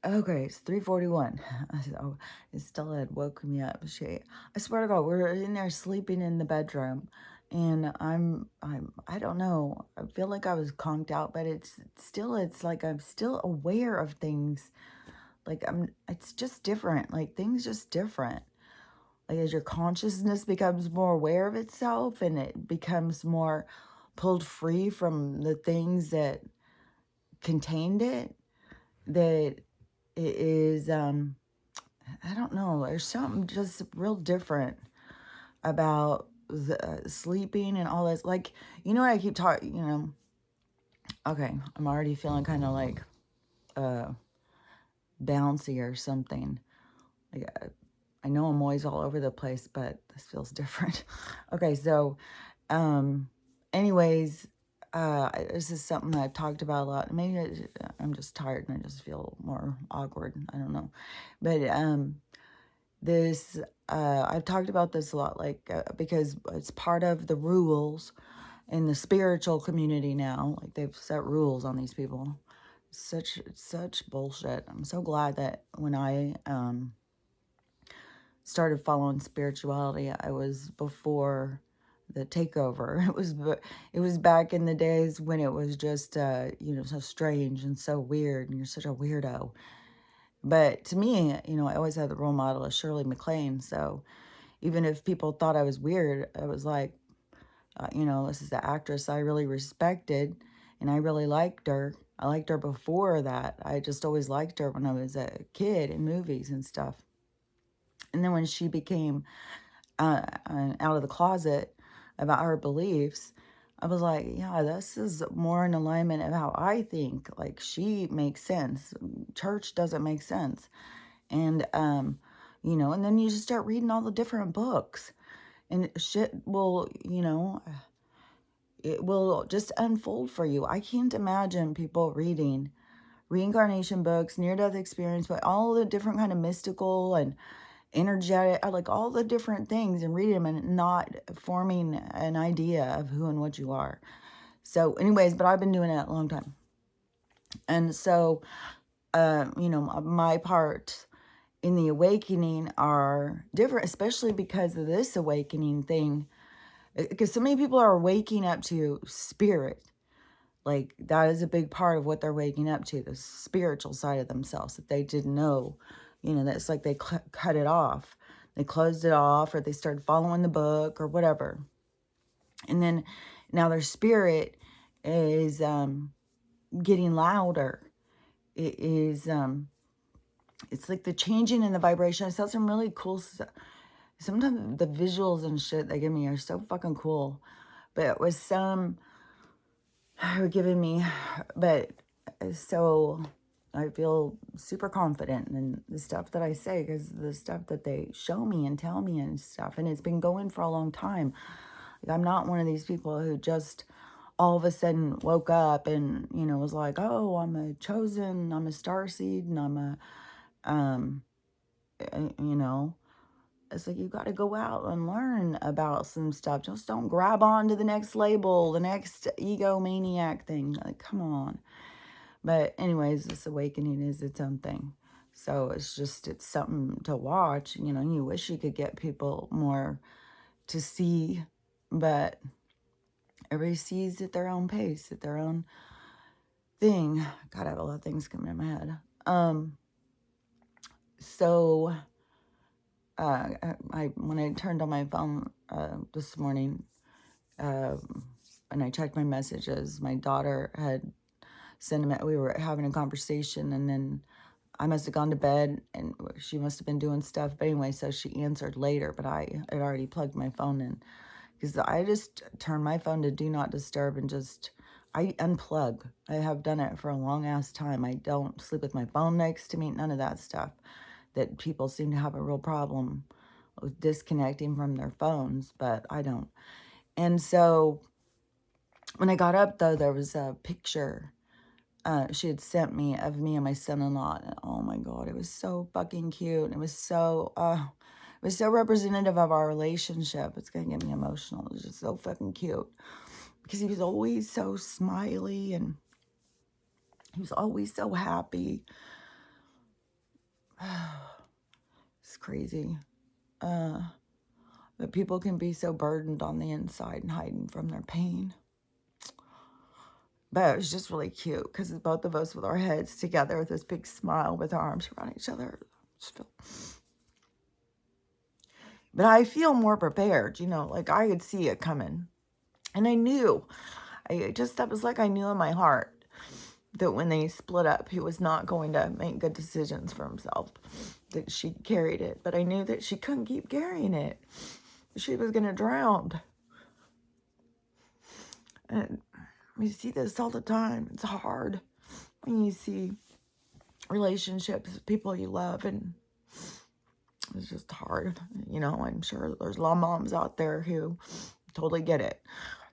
Okay, it's 3:41. So Stella had woken me up. I swear to God, we're in there sleeping in the bedroom, and I don't know. I feel like I was conked out, but it's like I'm still aware of things. It's just different. Like things just different. Like as your consciousness becomes more aware of itself, and it becomes more pulled free from the things that contained it, that it is, I don't know, there's something just real different about sleeping and all this. Like, you know what I keep talking, okay, I'm already feeling kind of like uh, bouncy or something. Like, I know I'm always all over the place, but this feels different. Okay, so, um, anyways, this is something that I've talked about a lot. Maybe I'm just tired and I just feel more awkward. I don't know. But, this I've talked about this a lot, like because it's part of the rules in the spiritual community now. Like they've set rules on these people. Such bullshit. I'm so glad that when I started following spirituality, I was before the takeover. It was back in the days when it was just so strange and so weird, and you're such a weirdo. But to me, I always had the role model of Shirley MacLaine. So even if people thought I was weird, I was like, this is the actress I really respected, and I really liked her. I liked her before that. I just always liked her when I was a kid in movies and stuff. And then when she became out of the closet about her beliefs, I was like, yeah, this is more in alignment of how I think. Like, she makes sense. Church doesn't make sense. And, and then you just start reading all the different books. And shit will, it will just unfold for you. I can't imagine people reading reincarnation books, near-death experience, but all the different kind of mystical and energetic, like all the different things, and reading them and not forming an idea of who and what you are. So anyways, but I've been doing it a long time. And so, my part in the awakening are different, especially because of this awakening thing. Because so many people are waking up to spirit. Like, that is a big part of what they're waking up to, the spiritual side of themselves that they didn't know. That's like they cut it off. They closed it off, or they started following the book or whatever. And then now their spirit is getting louder. It is, it's like the changing in the vibration. I saw some really cool stuff. Sometimes the visuals and shit they give me are so fucking cool. But it was some were giving me, but so I feel super confident in the stuff that I say, because the stuff that they show me and tell me and stuff, and it's been going for a long time. Like, I'm not one of these people who just all of a sudden woke up and, was like, oh, I'm a chosen, I'm a starseed, and I'm a, it's like you got to go out and learn about some stuff. Just don't grab on to the next label, the next egomaniac thing. Like, come on. But anyways, this awakening is its own thing. So it's something to watch. You wish you could get people more to see, but everybody sees at their own pace, at their own thing. God, I have a lot of things coming in my head. So when I turned on my phone this morning, and I checked my messages, my daughter had sent me, we were having a conversation, and then I must have gone to bed and she must have been doing stuff. But anyway, so she answered later, but I had already plugged my phone in, because I just turn my phone to do not disturb and I unplug. I have done it for a long ass time. I don't sleep with my phone next to me, none of that stuff that people seem to have a real problem with, disconnecting from their phones, but I don't. And so when I got up, though, there was a picture she had sent me of me and my son-in-law, and oh my God, it was so fucking cute. It was so representative of our relationship. It's gonna get me emotional. It was just so fucking cute, because he was always so smiley and he was always so happy. crazy. That people can be so burdened on the inside and hiding from their pain. But it was just really cute because it's both of us with our heads together with this big smile with our arms around each other. But I feel more prepared, like I could see it coming. And I knew, that was like I knew in my heart that when they split up, he was not going to make good decisions for himself, that she carried it. But I knew that she couldn't keep carrying it. She was going to drown. And we see this all the time. It's hard when you see relationships with people you love, and it's just hard. I'm sure there's a lot of moms out there who totally get it,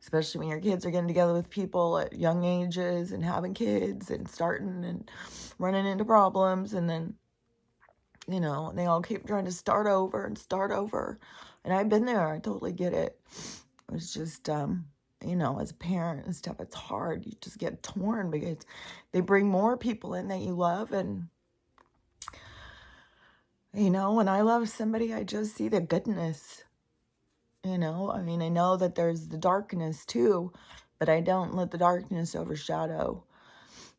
especially when your kids are getting together with people at young ages and having kids and starting and running into problems, and then they all keep trying to start over. And I've been there. I totally get it. It's just as a parent and stuff, it's hard. You just get torn because they bring more people in that you love. And, when I love somebody, I just see the goodness. I know that there's the darkness too, but I don't let the darkness overshadow.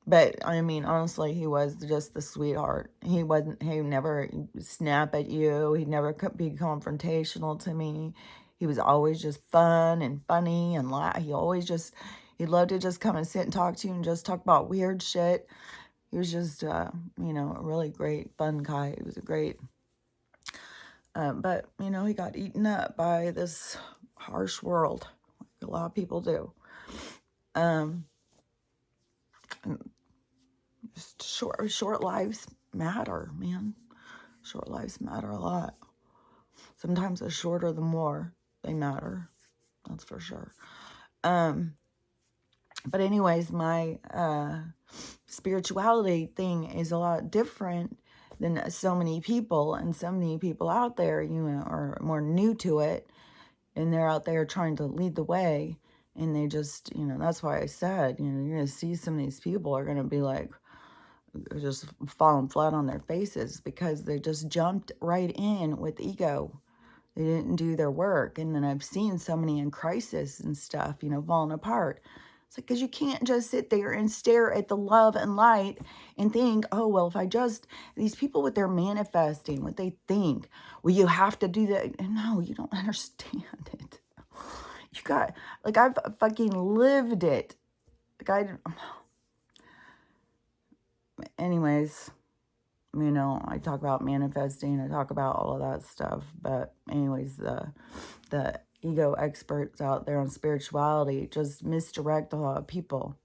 But, honestly, he was just the sweetheart. He never snap at you. He'd never be confrontational to me. He was always just fun and funny and he'd love to just come and sit and talk to you and just talk about weird shit. He was just, a really great, fun guy. He was a great, but, he got eaten up by this harsh world, like a lot of people do. Just short lives matter, man. Short lives matter a lot. Sometimes the shorter, the more they matter. That's for sure. But anyways, my spirituality thing is a lot different than so many people, and so many people out there, are more new to it, and they're out there trying to lead the way, and they just, that's why I said, you're going to see some of these people are going to be like, just falling flat on their faces because they just jumped right in with ego. They didn't do their work. And then I've seen so many in crisis and stuff, falling apart. It's like, because you can't just sit there and stare at the love and light and think, oh, well, if I just, these people with their manifesting, what they think, well, you have to do that. No, you don't understand it. You got, like, I've fucking lived it. Like, anyways, I talk about manifesting, I talk about all of that stuff, but anyways, the ego experts out there on spirituality just misdirect a lot of people.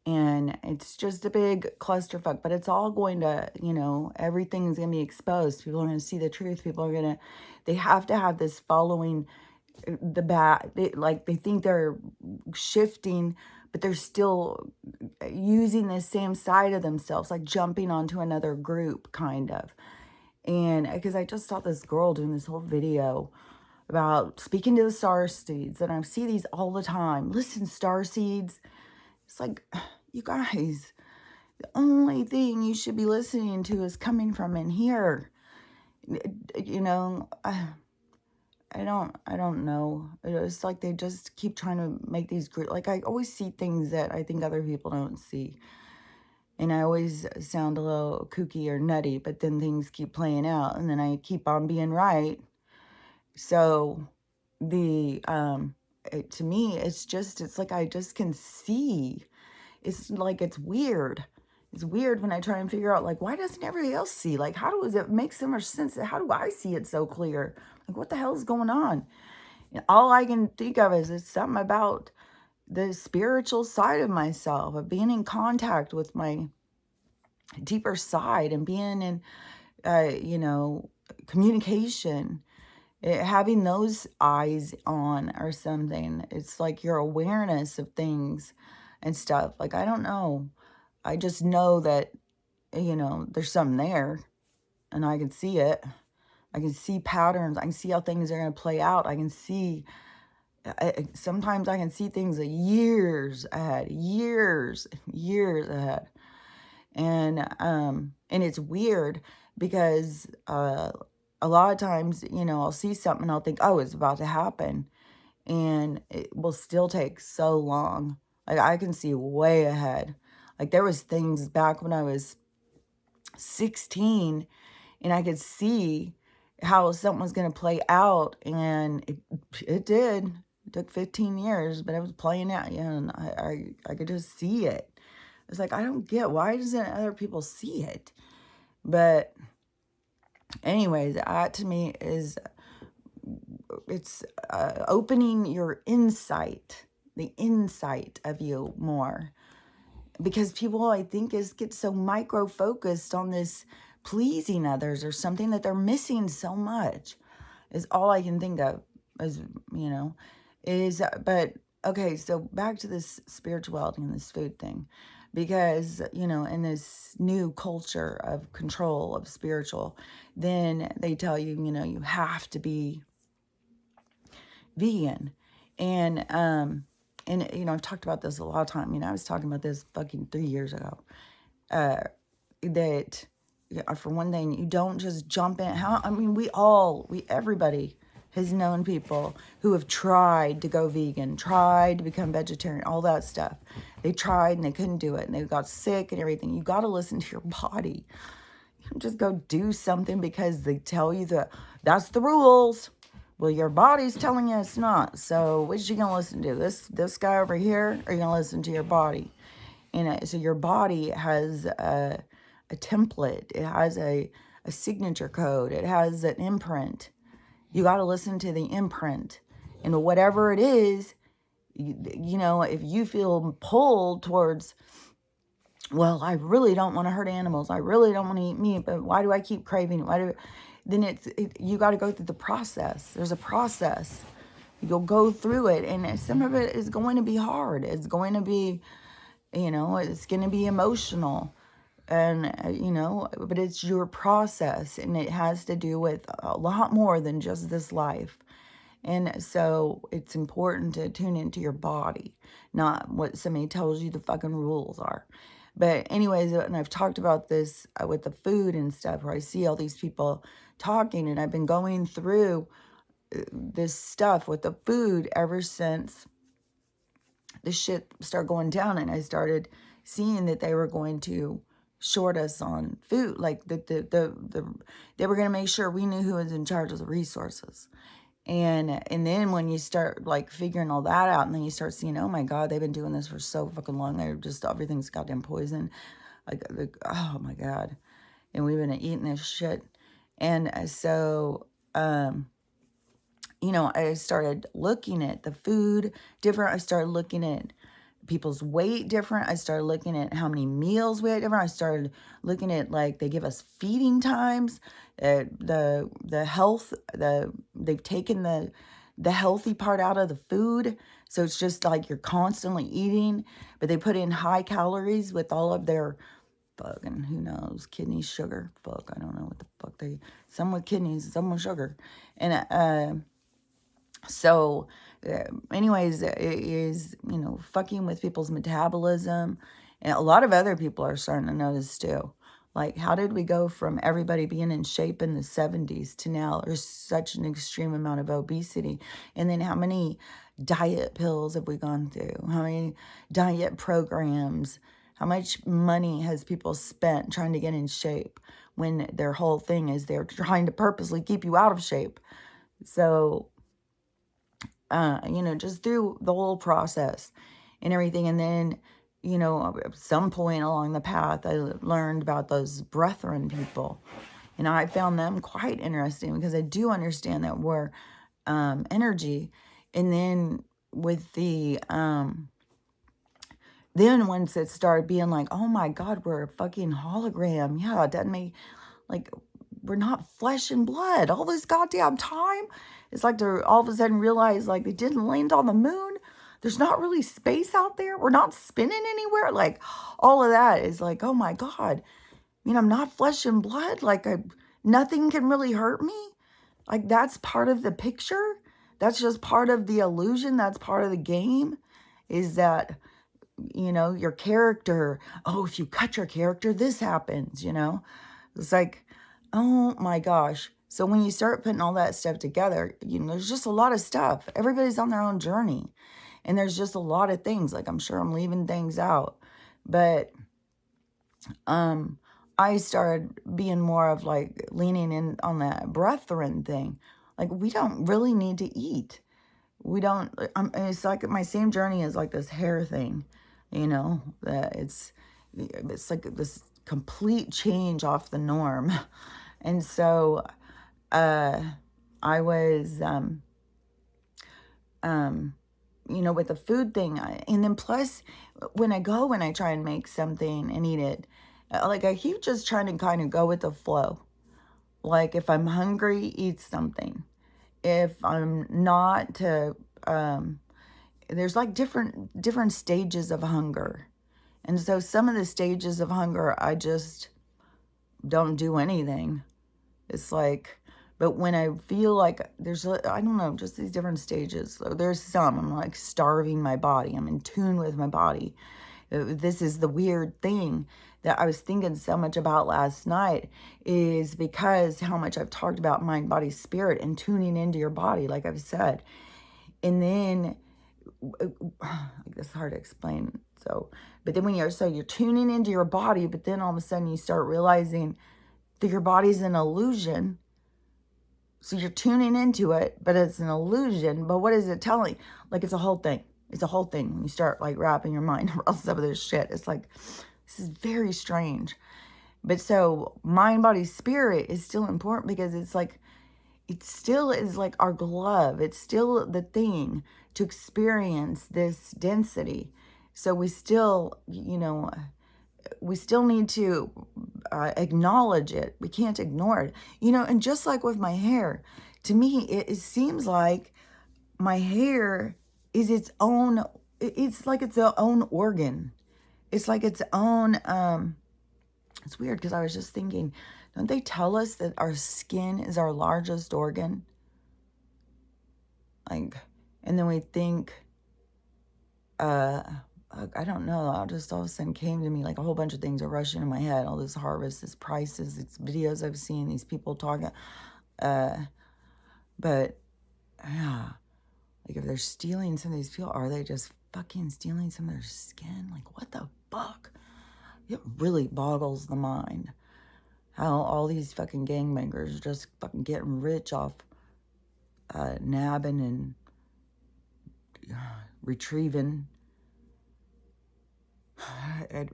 And it's just a big clusterfuck, but it's all going to, everything's going to be exposed. People are going to see the truth. People are they have to have this following the bad. They think they're shifting, but they're still using the same side of themselves, like jumping onto another group, kind of. And because I just saw this girl doing this whole video about speaking to the star seeds, and I see these all the time. Listen, star seeds. It's like, you guys, the only thing you should be listening to is coming from in here. I don't know. It's like they just keep trying to make these groups. Like, I always see things that I think other people don't see. And I always sound a little kooky or nutty, but then things keep playing out, and then I keep on being right. So to me, it's like I just can see. It's like, it's weird. It's weird when I try and figure out, like, why doesn't everybody else see? Like, how does it make so much sense? How do I see it so clear? Like, what the hell is going on? And all I can think of is it's something about the spiritual side of myself, of being in contact with my deeper side and being in, communication, having those eyes on or something. It's like your awareness of things and stuff. Like, I don't know. I just know that, there's something there, and I can see it. I can see patterns. I can see how things are going to play out. I can see, sometimes I can see things years ahead. And it's weird because a lot of times, I'll see something and I'll think, oh, it's about to happen. And it will still take so long. Like, I can see way ahead. Like, there was things back when I was 16 and I could see how something was going to play out, and it did. It took 15 years, but it was playing out, and I could just see it. It's like, I don't get, why doesn't other people see it? But anyways, that to me is, it's opening your insight, the insight of you more. Because people, I think, get so micro focused on this pleasing others or something that they're missing so much, is all I can think of, is, but okay, so back to this spirituality and this food thing, because, in this new culture of control of spiritual, then they tell you, you have to be vegan. And I've talked about this a lot of time. I was talking about this fucking 3 years ago. That, for one thing, you don't just jump in. Everybody has known people who have tried to go vegan, tried to become vegetarian, all that stuff. They tried and they couldn't do it, and they got sick and everything. You got to listen to your body. You don't just go do something because they tell you that's the rules. Well, your body's telling you it's not. So which are you going to listen to? This guy over here, or are you going to listen to your body? And so your body has a template. It has a signature code. It has an imprint. You got to listen to the imprint. And whatever it is, if you feel pulled towards, well, I really don't want to hurt animals. I really don't want to eat meat, but why do I keep craving it? Then you got to go through the process. There's a process. You'll go through it, and some of it is going to be hard. It's going to be, it's going to be emotional, and, but it's your process, and it has to do with a lot more than just this life. And so it's important to tune into your body, not what somebody tells you the fucking rules are. But anyways, and I've talked about this with the food and stuff, where I see all these people talking, and I've been going through this stuff with the food ever since the shit started going down, and I started seeing that they were going to short us on food, like they were going to make sure we knew who was in charge of the resources. And then when you start like figuring all that out, and then you start seeing, oh my God, they've been doing this for so fucking long. They're just, everything's goddamn poison. Like, oh my God. And we've been eating this shit. And so, I started looking at the food different. I started looking at people's weight different. I started looking at how many meals we had different. I started looking at, like, they give us feeding times, the health, they've taken the healthy part out of the food. So it's just like you're constantly eating, but they put in high calories with all of their fucking, who knows, kidney sugar. Fuck, I don't know what the fuck some with kidneys, some with sugar. And, so, anyways, it is, fucking with people's metabolism. And a lot of other people are starting to notice too. Like, how did we go from everybody being in shape in the 70s to now there's such an extreme amount of obesity? And then how many diet pills have we gone through? How many diet programs? How much money has people spent trying to get in shape when their whole thing is they're trying to purposely keep you out of shape? So, just through the whole process and everything. And then, at some point along the path, I learned about those brethren people. And I found them quite interesting, because I do understand that we're energy. And then with the, then once it started being like, oh my God, we're a fucking hologram. Yeah, it doesn't make, like, we're not flesh and blood. All this goddamn time, it's like to all of a sudden realize, like, they didn't land on the moon. There's not really space out there. We're not spinning anywhere. Like, all of that is like, oh my God. I'm not flesh and blood. Like, nothing can really hurt me. Like, that's part of the picture. That's just part of the illusion. That's part of the game, is that your character. Oh, if you cut your character, this happens, It's like, oh my gosh. So when you start putting all that stuff together, there's just a lot of stuff. Everybody's on their own journey. And there's just a lot of things. Like, I'm sure I'm leaving things out. But I started being more of like leaning in on that brethren thing. Like, we don't really need to eat. We don't, it's like my same journey is like this hair thing, that it's like this complete change off the norm. And so, I was, with the food thing, and then plus when I try and make something and eat it, like I keep just trying to kind of go with the flow. Like if I'm hungry, eat something. If I'm not, there's like different stages of hunger. And so some of the stages of hunger, I just don't do anything. It's like, but when I feel like there's, I don't know, just these different stages. So there's some, I'm like starving my body. I'm in tune with my body. This is the weird thing that I was thinking so much about last night, is because how much I've talked about mind, body, spirit, and tuning into your body, like I've said. And then, it's hard to explain. So, but then when you're tuning into your body, but then all of a sudden you start realizing that your body's an illusion. So you're tuning into it, but it's an illusion. But what is it telling? Like, it's a whole thing. It's a whole thing. When you start like wrapping your mind around some of this shit, it's like, this is very strange. But so mind, body, spirit is still important, because it's like, it still is like our glove. It's still the thing to experience this density. So we still, we still need to acknowledge it. We can't ignore it. And just like with my hair, to me, it seems like my hair is its own, it's like its own organ. It's like its own, it's weird because I was just thinking, don't they tell us that our skin is our largest organ? Like, and then we think, I don't know, I just all of a sudden came to me, like a whole bunch of things are rushing in my head. All this harvest, this prices, it's videos I've seen, these people talking. But yeah, like if they're stealing some of these people, are they just fucking stealing some of their skin? Like, what the fuck? It really boggles the mind how all these fucking gangbangers are just fucking getting rich off nabbing and retrieving.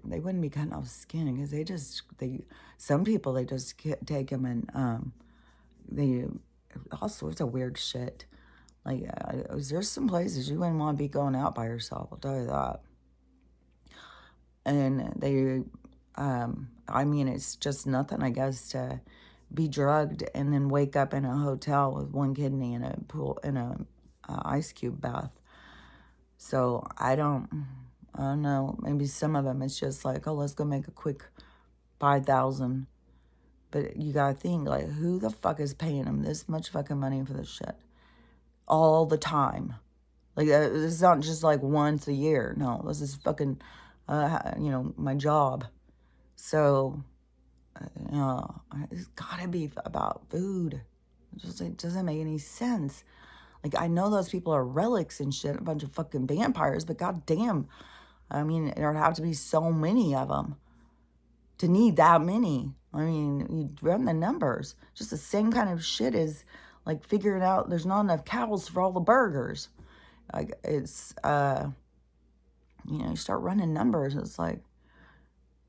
They wouldn't be cutting off skin, because some people, they just take them and they, all sorts of weird shit. Like, there's some places you wouldn't want to be going out by yourself, I'll tell you that. And they, it's just nothing, I guess, to be drugged and then wake up in a hotel with one kidney in a pool, in a ice cube bath. So I don't know. Maybe some of them, it's just like, oh, let's go make a quick 5,000. But you gotta think, like, who the fuck is paying them this much fucking money for this shit all the time? Like, this is not just like once a year. No, this is fucking, my job. So, it's gotta be about food. It doesn't make any sense. Like, I know those people are relics and shit, a bunch of fucking vampires, but goddamn, there'd have to be so many of them to need that many. You run the numbers. Just the same kind of shit as, like, figuring out there's not enough cows for all the burgers. Like, it's, you start running numbers, it's like,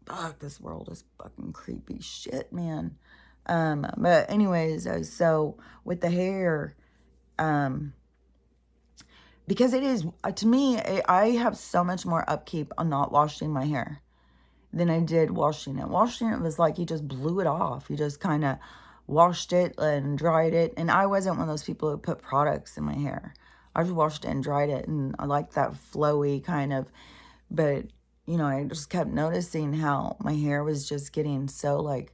fuck, this world is fucking creepy shit, man. But anyways, so with the hair, because it is, to me, I have so much more upkeep on not washing my hair than I did washing it. Washing it was like you just blew it off. You just kind of washed it and dried it. And I wasn't one of those people who put products in my hair. I just washed it and dried it. And I like that flowy kind of, but, I just kept noticing how my hair was just getting so, like,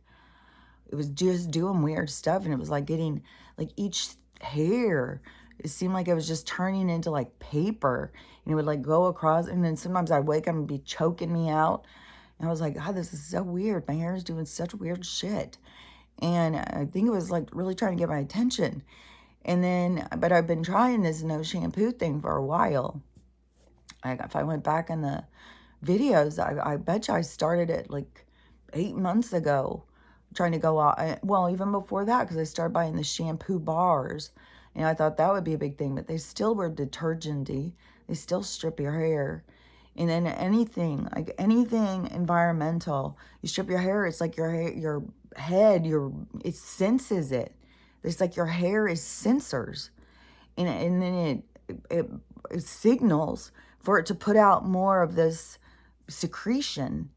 it was just doing weird stuff. And it was like getting, like, each hair, it seemed like it was just turning into like paper, and it would like go across, and then sometimes I'd wake up and be choking me out. And I was like, God, this is so weird. My hair is doing such weird shit. And I think it was like really trying to get my attention. And then, but I've been trying this no shampoo thing for a while. If I went back in the videos, I bet you I started it like 8 months ago, trying to go out. Well, even before that, because I started buying the shampoo bars. And I thought that would be a big thing, but they still were detergenty. They still strip your hair. And then anything, like anything environmental, you strip your hair, it's like your hair, your head, it senses it. It's like your hair is sensors. And then it signals for it to put out more of this secretion,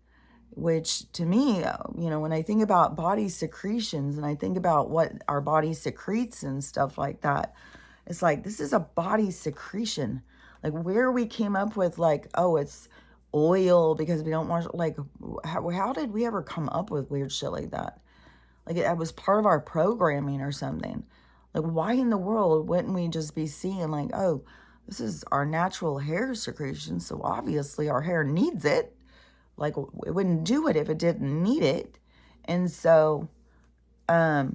which to me, when I think about body secretions and I think about what our body secretes and stuff like that, it's like, this is a body secretion. Like where we came up with like, oh, it's oil because we don't want, like, how did we ever come up with weird shit like that? Like it was part of our programming or something. Like why in the world wouldn't we just be seeing like, oh, this is our natural hair secretion, so obviously our hair needs it. Like it wouldn't do it if it didn't need it. And so, but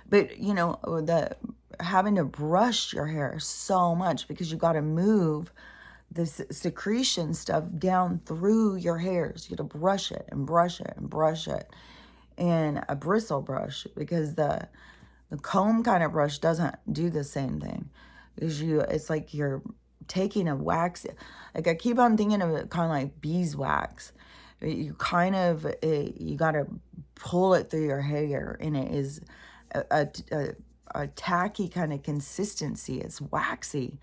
the having to brush your hair so much because you got to move this secretion stuff down through your hairs. You got to brush it and brush it and brush it. And a bristle brush, because the comb kind of brush doesn't do the same thing. It's like you're taking a wax. Like I keep on thinking of it kind of like beeswax. You got to pull it through your hair, and it is a tacky kind of consistency. It's waxy.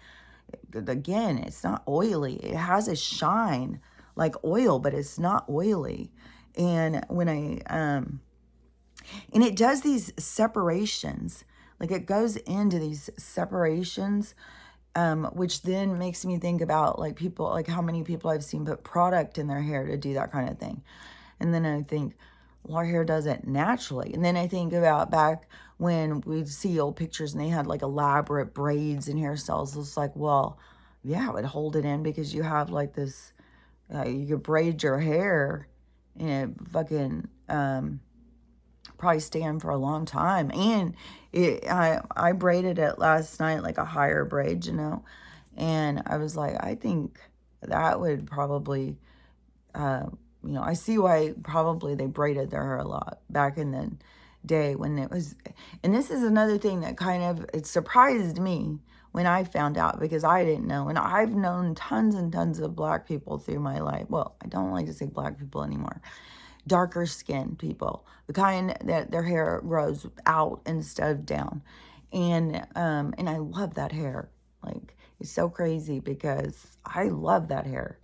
Again, it's not oily. It has a shine like oil, but it's not oily. And and it does these separations, like it goes into these separations, which then makes me think about like people, like how many people I've seen put product in their hair to do that kind of thing. And then I think, well, our hair does it naturally. And then I think about back when we'd see old pictures and they had like elaborate braids and hairstyles. It's like, well, yeah, it would hold it in because you have like this, you could braid your hair and it fucking, probably stand for a long time. And I braided it last night, like a higher braid, and I was like, I think that would probably, I see why probably they braided their hair a lot back in the day when it was. And this is another thing that it surprised me when I found out, because I didn't know. And I've known tons and tons of black people through my life. Well, I don't like to say black people anymore. Darker skinned people, the kind that their hair grows out instead of down. And I love that hair. Like, it's so crazy because I love that hair.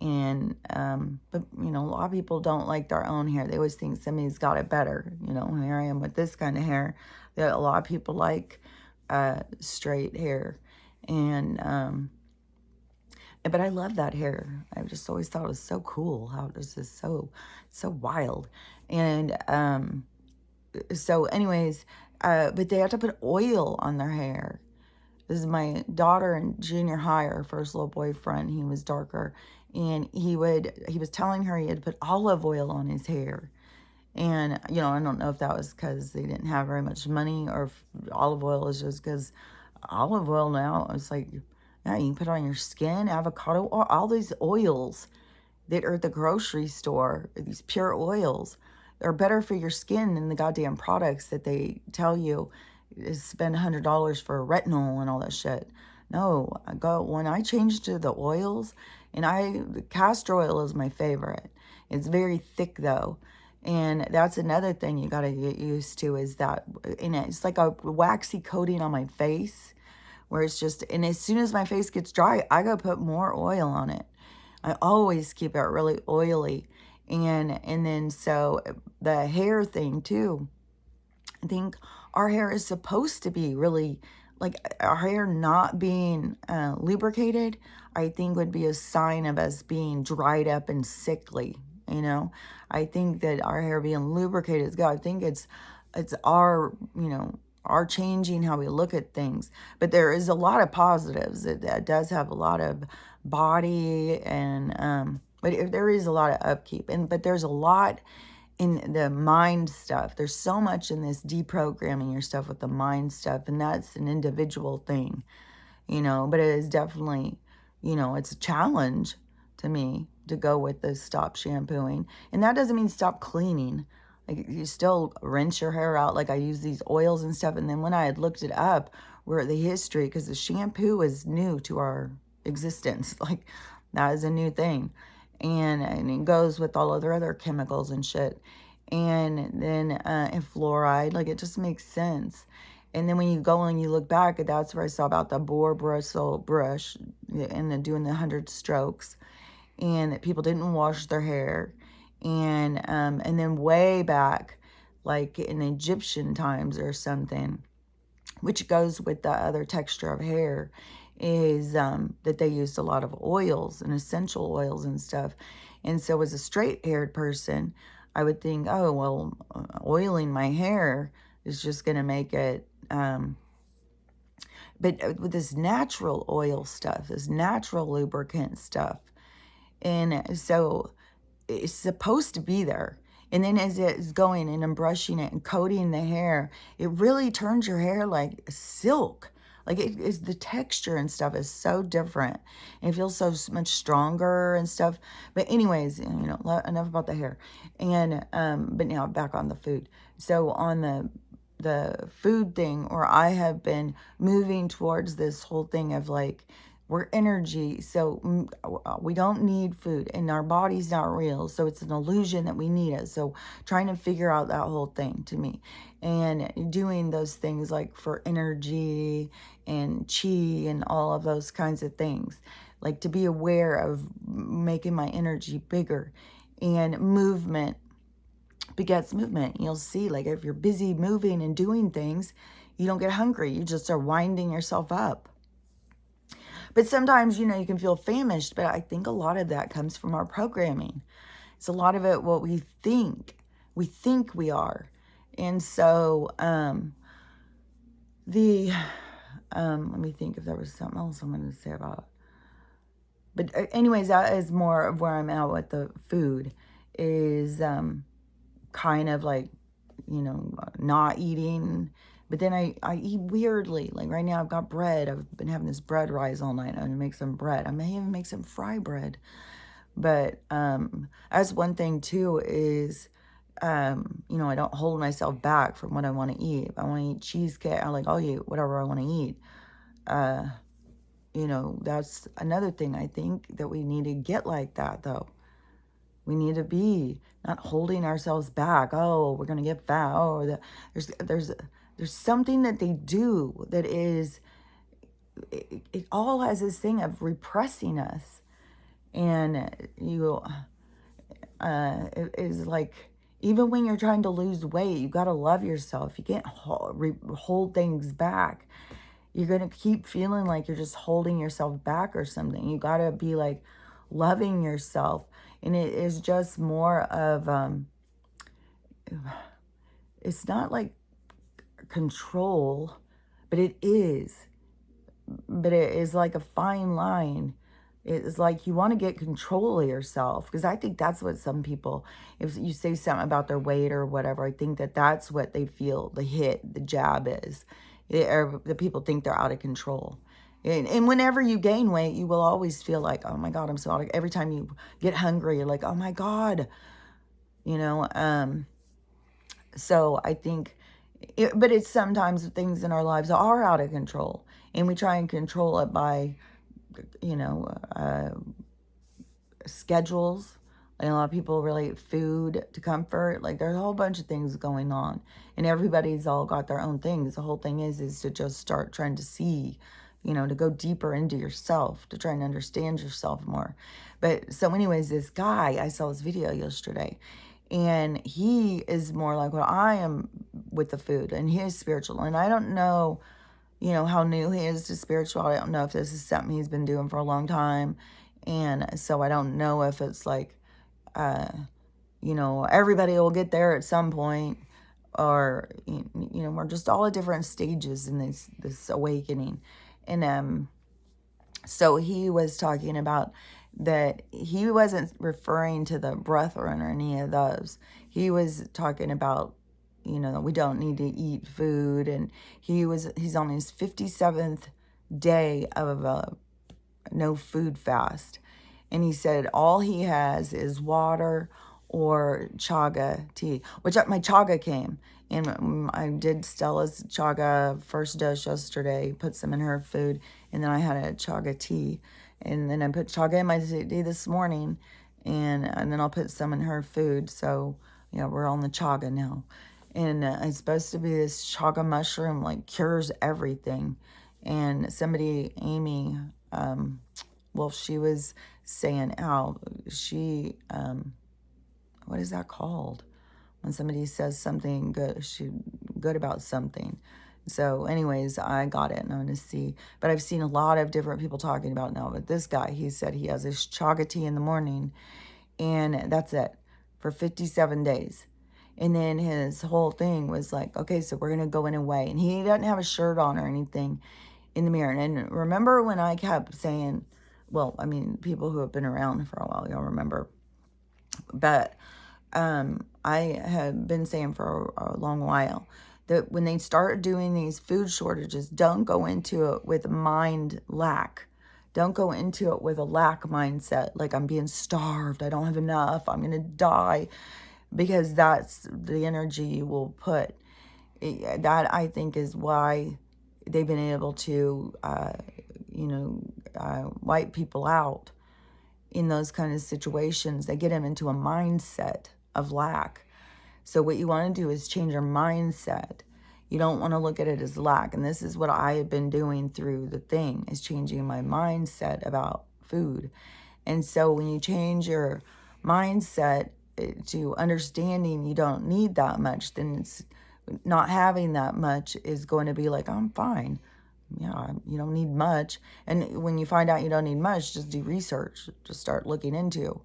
And, but, a lot of people don't like their own hair. They always think somebody's got it better. Here I am with this kind of hair that a lot of people like, straight hair. And, but I love that hair. I just always thought it was so cool how it was just so wild. And so anyways, but they have to put oil on their hair. This is my daughter in junior high, her first little boyfriend. He was darker. And he was telling her he had to put olive oil on his hair. And, I don't know if that was because they didn't have very much money, or if olive oil is just because olive oil now, it's like, yeah, you can put it on your skin, avocado, or all these oils that are at the grocery store, these pure oils, are better for your skin than the goddamn products that they tell you is spend $100 for retinol and all that shit. No, when I changed to the oils, and castor oil is my favorite. It's very thick though. And that's another thing you got to get used to, is that, and it's like a waxy coating on my face, where it's just, and as soon as my face gets dry, I gotta put more oil on it. I always keep it really oily. And then so the hair thing too, I think our hair is supposed to be really, like, our hair not being lubricated, I think would be a sign of us being dried up and sickly. I think that our hair being lubricated is good. I think it's our, are changing how we look at things. But there is a lot of positives. It does have a lot of body and but there is a lot of upkeep, but there's a lot in the mind stuff. There's so much in this deprogramming your stuff with the mind stuff, and that's an individual thing, but it is definitely, it's a challenge to me to go with the stop shampooing. And that doesn't mean stop cleaning. Like, you still rinse your hair out. Like, I use these oils and stuff. And then when I had looked it up, where the history, because the shampoo is new to our existence. Like, that is a new thing. And it goes with all other chemicals and shit. And then and fluoride, like, it just makes sense. And then when you go and you look back, that's where I saw about the boar bristle brush and then doing the 100 strokes, and that people didn't wash their hair. And then way back, like in Egyptian times or something, which goes with the other texture of hair, is that they used a lot of oils and essential oils and stuff. And so as a straight-haired person, I would think, oh, well, oiling my hair is just going to make it, but with this natural oil stuff, this natural lubricant stuff. And so it's supposed to be there. And then as it's going and I'm brushing it and coating the hair, it really turns your hair like silk. Like, it is, the texture and stuff is so different. And it feels so much stronger and stuff. But anyways, enough about the hair. And but now back on the food. So on the food thing, or I have been moving towards this whole thing of like, we're energy, so we don't need food, and our body's not real, so it's an illusion that we need it. So trying to figure out that whole thing to me, and doing those things like for energy and chi and all of those kinds of things, like to be aware of making my energy bigger. And movement begets movement. You'll see, like, if you're busy moving and doing things, you don't get hungry. You just are winding yourself up. But sometimes, you can feel famished, but I think a lot of that comes from our programming. It's a lot of it what we think. We think we are. And so, let me think if there was something else I'm going to say about it. But anyways, that is more of where I'm at with the food, is kind of like, not eating. But then I eat weirdly. Like right now I've got bread. I've been having this bread rise all night. I'm going to make some bread. I may even make some fry bread. But that's one thing too, is, I don't hold myself back from what I want to eat. If I want to eat cheesecake, I'll eat whatever I want to eat. That's another thing I think that we need to get like that, though. We need to be not holding ourselves back. Oh, we're going to get fat. Oh, there's something that they do that is, it all has this thing of repressing us. And it is like, even when you're trying to lose weight, you got to love yourself. You can't hold things back. You're going to keep feeling like you're just holding yourself back or something. You got to be like loving yourself. And it is just more of, it's not like control, but it is. But it is like a fine line. It's like you want to get control of yourself, because I think that's what some people, if you say something about their weight or whatever, I think that's what they feel the jab is. The people think they're out of control. And whenever you gain weight, you will always feel like, oh my God, I'm so out of, every time you get hungry, you're like, oh my God, so I think, but it's sometimes things in our lives are out of control, and we try and control it by, schedules. And a lot of people relate food to comfort. Like, there's a whole bunch of things going on, and everybody's all got their own things. The whole thing is to just start trying to see, to go deeper into yourself, to try and understand yourself more. But so anyways, this guy, I saw his video yesterday, and he is more like what I am with the food, and he is spiritual. And I don't know, how new he is to spirituality. I don't know if this is something he's been doing for a long time. And so I don't know if it's like, everybody will get there at some point, or, we're just all at different stages in this awakening. And so he was talking about that he wasn't referring to the brethren or any of those. He was talking about, that we don't need to eat food. And he's on his 57th day of a no food fast. And he said all he has is water or chaga tea, which my chaga came. And I did Stella's chaga first dose yesterday, put some in her food, and then I had a chaga tea. And then I put chaga in my tea this morning, and then I'll put some in her food. So, we're on the chaga now. And it's supposed to be this chaga mushroom, like, cures everything. And somebody, Amy, well, she was saying how she, what is that called? When somebody says something good about something. So anyways, I got it and I'm going to see. But I've seen a lot of different people talking about it now. But this guy, he said he has his chaga tea in the morning and that's it for 57 days. And then his whole thing was like, okay, so we're going to go in and weigh. And he doesn't have a shirt on or anything in the mirror. And remember when I kept saying, well, I mean, people who have been around for a while, y'all remember. But I have been saying for a long while that when they start doing these food shortages, don't go into it with mind lack. Don't go into it with a lack mindset, like I'm being starved, I don't have enough, I'm going to die, because that's the energy you will put. That, I think, is why they've been able to, wipe people out in those kind of situations. They get them into a mindset of lack. So what you want to do is change your mindset. You don't want to look at it as lack. And this is what I have been doing through the thing, is changing my mindset about food. And so when you change your mindset to understanding you don't need that much, then it's not having that much is going to be like, I'm fine. Yeah, you don't need much. And when you find out you don't need much, just do research. Just start looking into,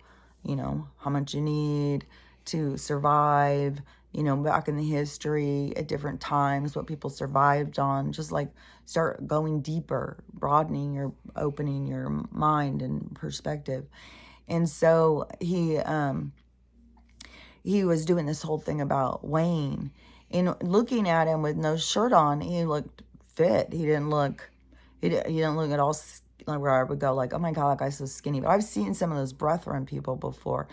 how much you need to survive, back in the history at different times, what people survived on. Just like start going deeper, opening your mind and perspective. And so he was doing this whole thing about weighing. And looking at him with no shirt on, he looked fit. He didn't look at all like where I would go like, oh my God, that guy's so skinny. But I've seen some of those brethren people before,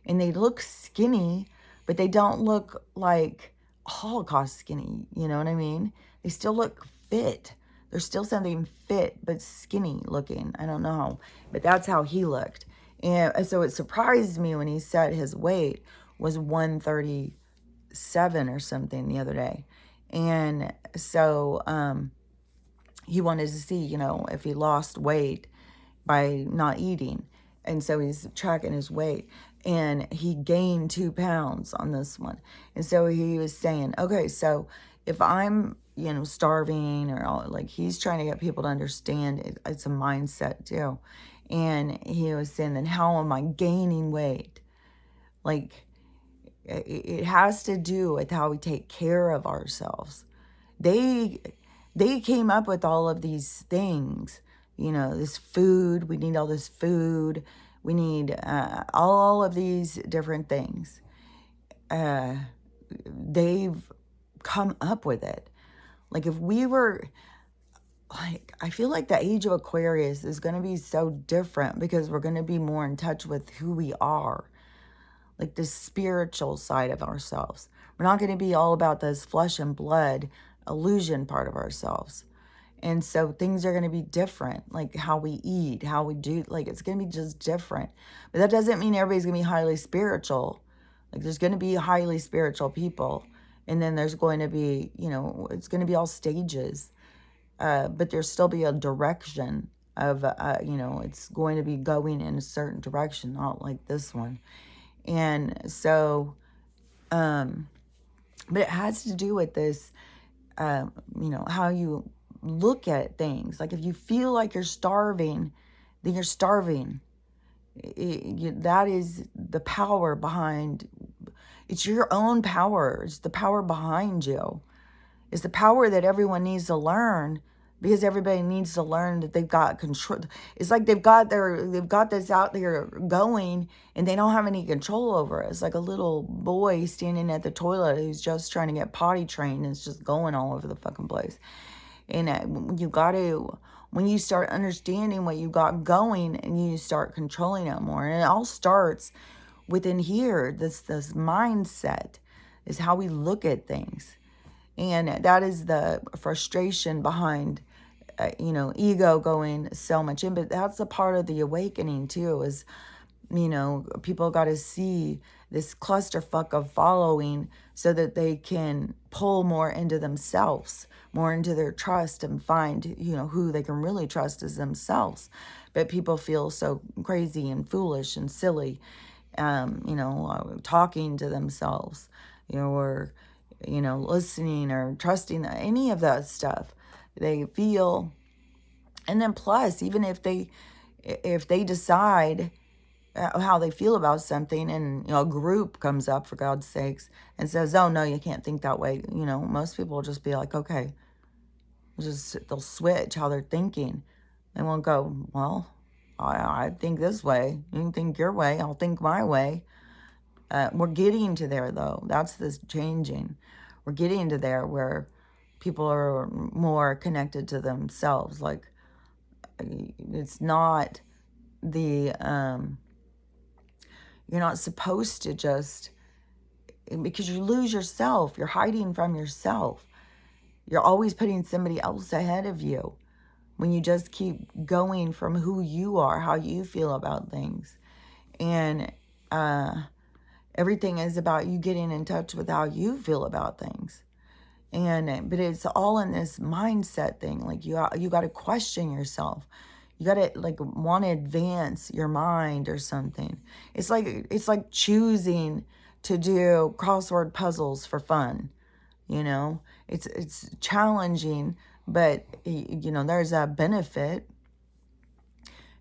and they look skinny, but they don't look like Holocaust skinny. You know what I mean? They still look fit. There's still something fit, but skinny looking. I don't know. But that's how he looked. And so it surprised me when he said his weight was 137 or something the other day. And so he wanted to see, if he lost weight by not eating. And so he's tracking his weight. And he gained 2 pounds on this one. And so he was saying, okay, so if I'm, starving or all, like, he's trying to get people to understand it's a mindset too. And he was saying, then how am I gaining weight? Like, it has to do with how we take care of ourselves. They came up with all of these things, this food. We need all this food. We need all of these different things. They've come up with it. Like, if we were, like, I feel like the age of Aquarius is going to be so different because we're going to be more in touch with who we are. Like the spiritual side of ourselves. We're not going to be all about this flesh and blood illusion part of ourselves. And so things are going to be different, like how we eat, how we do, like it's going to be just different. But that doesn't mean everybody's going to be highly spiritual. Like there's going to be highly spiritual people. And then there's going to be, it's going to be all stages. But there's still be a direction of, it's going to be going in a certain direction, not like this one. And so, but it has to do with this, how you look at things. Like if you feel like you're starving, then you're starving. That is the power behind, It's your own power. It's the power behind you. It's the power that everyone needs to learn, because everybody needs to learn that they've got control. It's like they've got this out there going, and they don't have any control over it. It's like a little boy standing at the toilet who's just trying to get potty trained, and it's just going all over the fucking place. And you got to, when you start understanding what you got going, and you start controlling it more, and it all starts within here. This mindset is how we look at things. And that is the frustration behind, ego going so much in. But that's a part of the awakening too, is, people got to see this clusterfuck of following so that they can pull more into themselves, more into their trust, and find, who they can really trust is themselves. But people feel so crazy and foolish and silly, talking to themselves, or listening or trusting, any of that stuff. They feel, and then plus, even if they decide how they feel about something, and a group comes up, for God's sakes, and says, "Oh no, you can't think that way," most people will just be like, "Okay," they'll switch how they're thinking, and won't go, "Well, I think this way. You can think your way. I'll think my way." We're getting to there, though. That's this changing. We're getting to there where people are more connected to themselves. Like, it's not the, you're not supposed to just, because you lose yourself. You're hiding from yourself. You're always putting somebody else ahead of you when you just keep going from who you are, how you feel about things. And, everything is about you getting in touch with how you feel about things. But it's all in this mindset thing. Like, you got to question yourself. You got to, like, want to advance your mind or something. It's like choosing to do crossword puzzles for fun. It's challenging, but there's a benefit.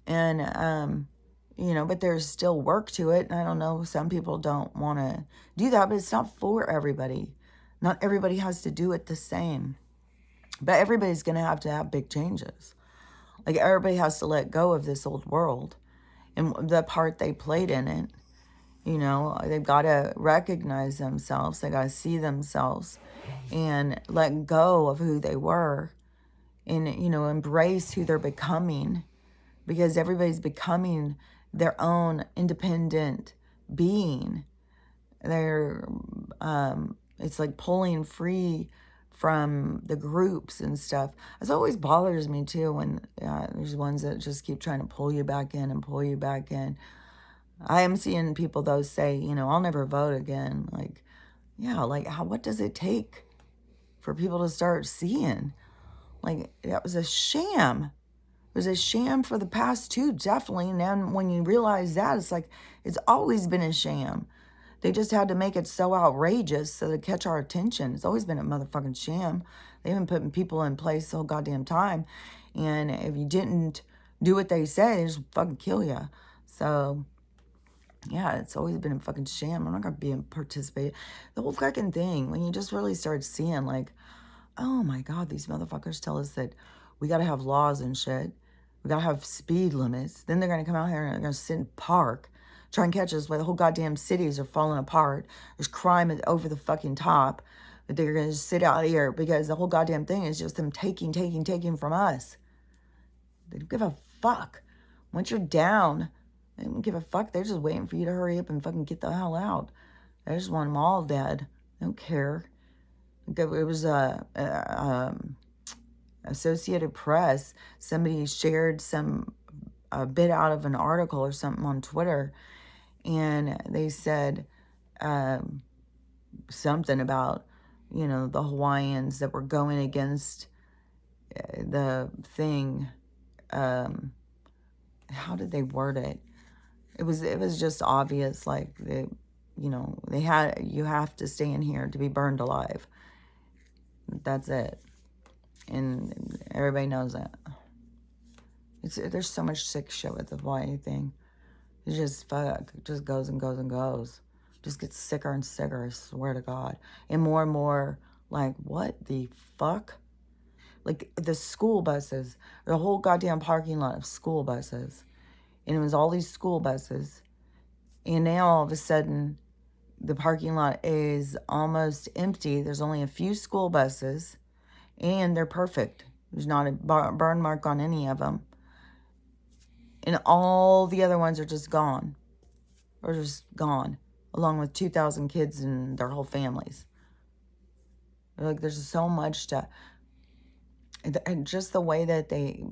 And but there's still work to it. And I don't know, some people don't want to do that, but it's not for everybody. Not everybody has to do it the same. But everybody's going to have big changes. Like, everybody has to let go of this old world and the part they played in it. They've got to recognize themselves. They got to see themselves and let go of who they were, and, embrace who they're becoming, because everybody's becoming their own independent being. They're, it's like pulling free from the groups and stuff. It always bothers me too when there's ones that just keep trying to pull you back in and pull you back in. I am seeing people, though, say, I'll never vote again. Like, yeah, like, what does it take for people to start seeing? Like, that was a sham. It was a sham for the past two, definitely. And then when you realize that, it's like, it's always been a sham. They just had to make it so outrageous so to catch our attention. It's always been a motherfucking sham. They've been putting people in place the whole goddamn time. And if you didn't do what they say, they just fucking kill you. So, yeah, it's always been a fucking sham. I'm not going to be in participate. The whole fucking thing, when you just really start seeing, like, oh my God, these motherfuckers tell us that we got to have laws and shit. We got to have speed limits. Then they're going to come out here and they're going to sit in park, try and catch us while the whole goddamn cities are falling apart. There's crime over the fucking top. But they're going to just sit out here because the whole goddamn thing is just them taking from us. They don't give a fuck. Once you're down, they don't give a fuck. They're just waiting for you to hurry up and fucking get the hell out. They just want them all dead. They don't care. It was Associated Press. Somebody shared a bit out of an article or something on Twitter, and they said something about, the Hawaiians that were going against the thing. How did they word it? It was just obvious, like, you have to stay in here to be burned alive. That's it. And everybody knows that. There's so much sick shit with the Hawaii thing. It just goes and goes and goes. Just gets sicker and sicker, I swear to God. And more, like, what the fuck? Like, the school buses, the whole goddamn parking lot of school buses. And it was all these school buses. And now, all of a sudden, the parking lot is almost empty. There's only a few school buses. And they're perfect. There's not a burn mark on any of them. And all the other ones are just gone. Or just gone. Along with 2,000 kids and their whole families. Like, there's so much to... And just the way that they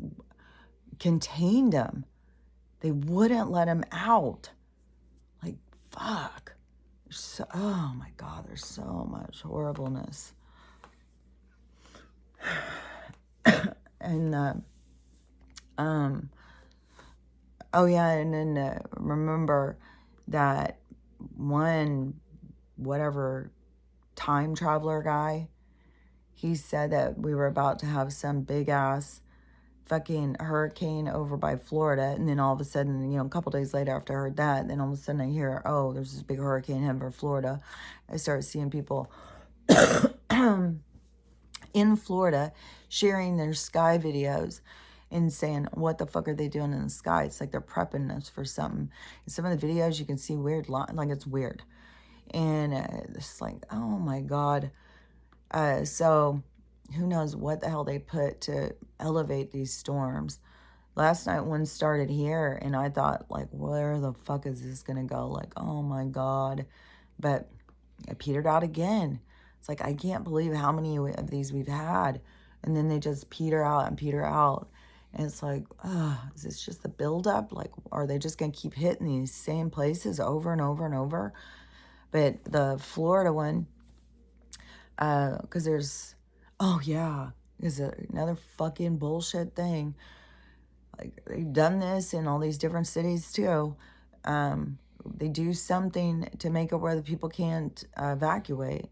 contained them. They wouldn't let him out. Like, fuck. So, oh my God, there's so much horribleness. And, oh yeah, and then remember that one, whatever, time traveler guy, he said that we were about to have some big ass fucking hurricane over by Florida, and then all of a sudden, a couple days later after I heard that, then all of a sudden I hear, oh, there's this big hurricane heading for Florida. I started seeing people in Florida sharing their sky videos and saying, what the fuck are they doing in the sky? It's like they're prepping us for something. And some of the videos you can see weird, like it's weird. And it's like, oh my God. So who knows what the hell they put to elevate these storms. Last night one started here and I thought, like, where the fuck is this gonna go? Like, oh my God. But it petered out again. It's like, I can't believe how many of these we've had. And then they just peter out and peter out. And it's like, is this just the buildup? Like, are they just going to keep hitting these same places over and over and over? But the Florida one, because there's, oh yeah, there's another fucking bullshit thing. Like, they've done this in all these different cities too. They do something to make it where the people can't evacuate.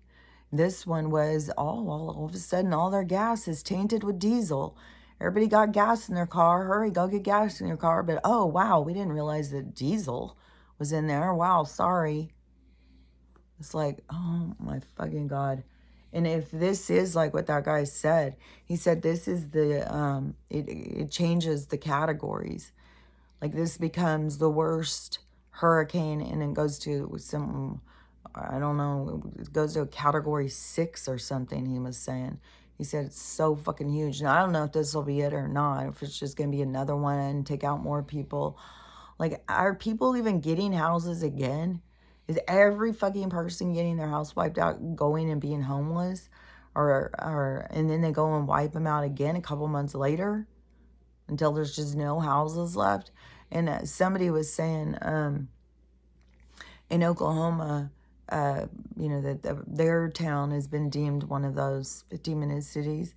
This one was all of a sudden all their gas is tainted with diesel. Everybody got gas in their car. Hurry, go get gas in your car. But oh wow, we didn't realize that diesel was in there. Wow, sorry. It's like, oh my fucking God. And if this is like what that guy said, he said this is the it changes the categories. Like, this becomes the worst hurricane and it goes to some, I don't know, it goes to a category 6 or something, he was saying. He said it's so fucking huge. And I don't know if this will be it or not, if it's just going to be another one and take out more people. Like, are people even getting houses again? Is every fucking person getting their house wiped out going and being homeless? And then they go and wipe them out again a couple months later until there's just no houses left? And somebody was saying in Oklahoma, that their town has been deemed one of those 50-minute cities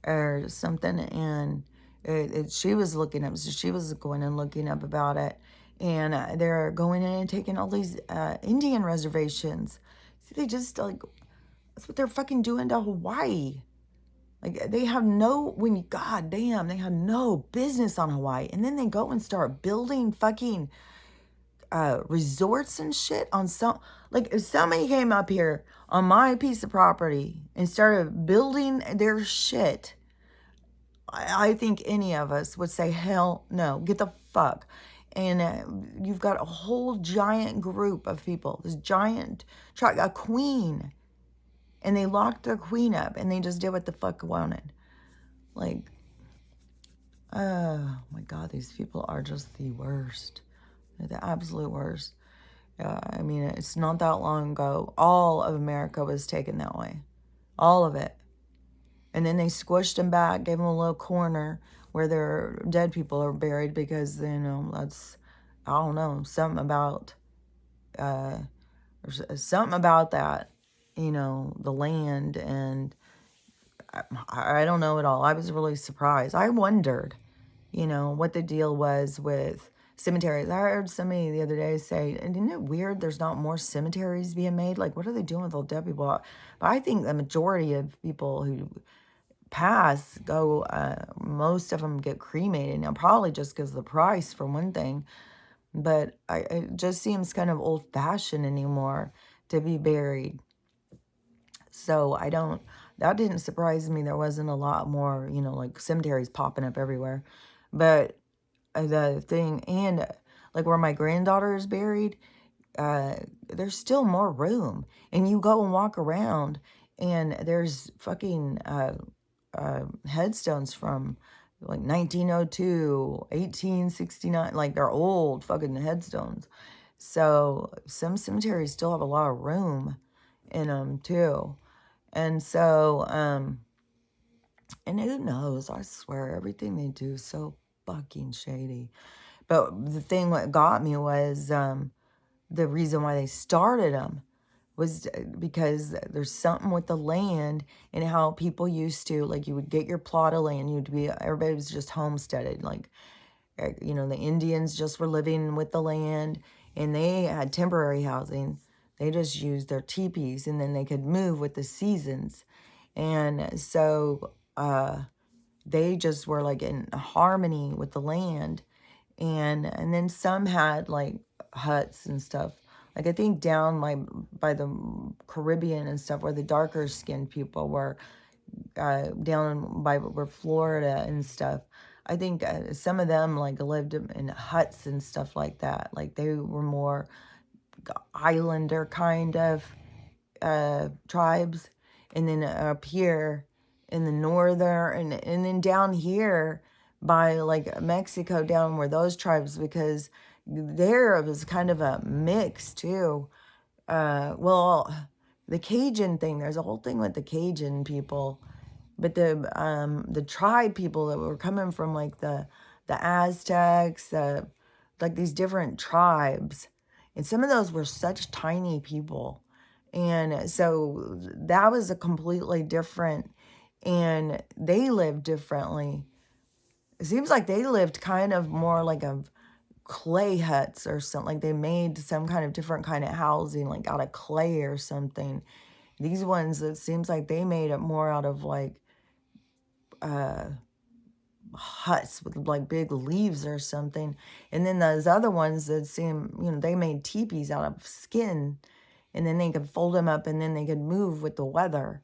or something. And she was looking up, so she was going and looking up about it. And they're going in and taking all these Indian reservations. See, they just, like, that's what they're fucking doing to Hawaii. Like, they have goddamn, they have no business on Hawaii. And then they go and start building fucking resorts and shit on some, like, if somebody came up here on my piece of property and started building their shit, I think any of us would say, hell no, get the fuck. And you've got a whole giant group of people, this giant truck, a queen, and they locked their queen up and they just did what the fuck wanted. Like, oh my God, these people are just the worst. They're the absolute worst. I mean, it's not that long ago, all of America was taken that way. All of it. And then they squished them back, gave them a little corner where their dead people are buried because, that's, I don't know, something about that, the land, and I don't know at all. I was really surprised. I wondered, what the deal was with cemeteries. I heard somebody the other day say, and isn't it weird there's not more cemeteries being made? Like, what are they doing with all dead people? But I think the majority of people who pass go, most of them get cremated. Now, probably just because of the price, for one thing. But it just seems kind of old-fashioned anymore to be buried. So I don't, that didn't surprise me. There wasn't a lot more, like cemeteries popping up everywhere. But the thing, and like where my granddaughter is buried, uh, there's still more room. And you go and walk around, and there's fucking headstones from like 1902, 1869. Like they're old fucking headstones. So some cemeteries still have a lot of room in them too. And so, and who knows? I swear, everything they do is so fucking shady. But the thing what got me was the reason why they started them was because there's something with the land and how people used to, like, you would get your plot of land, everybody was just homesteaded. Like, the Indians just were living with the land, and they had temporary housing. They just used their teepees, and then they could move with the seasons. And so they just were like in harmony with the land. And then some had like huts and stuff. Like I think down by the Caribbean and stuff, where the darker skinned people were, down by where Florida and stuff. I think some of them like lived in huts and stuff like that. Like they were more islander kind of tribes. And then up here in the northern, and then down here by like Mexico, down where those tribes, because there it was kind of a mix too. Well, the Cajun thing, there's a whole thing with the Cajun people, but the tribe people that were coming from like the Aztecs, like these different tribes, and some of those were such tiny people, and so that was a completely different, and they lived differently. It seems like they lived kind of more like a clay huts or something. Like they made some kind of different kind of housing, like out of clay or something. These ones, it seems like they made it more out of like huts with like big leaves or something. And then those other ones that seem, they made teepees out of skin, and then they could fold them up, and then they could move with the weather.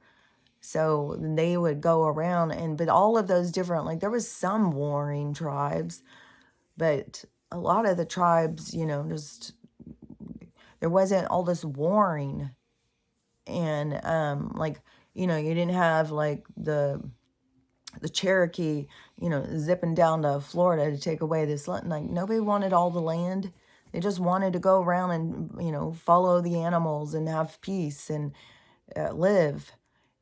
So they would go around, but all of those different, like there was some warring tribes, but a lot of the tribes, just, there wasn't all this warring. And like, you didn't have like the Cherokee, zipping down to Florida to take away this land. Like nobody wanted all the land. They just wanted to go around and, follow the animals and have peace and live.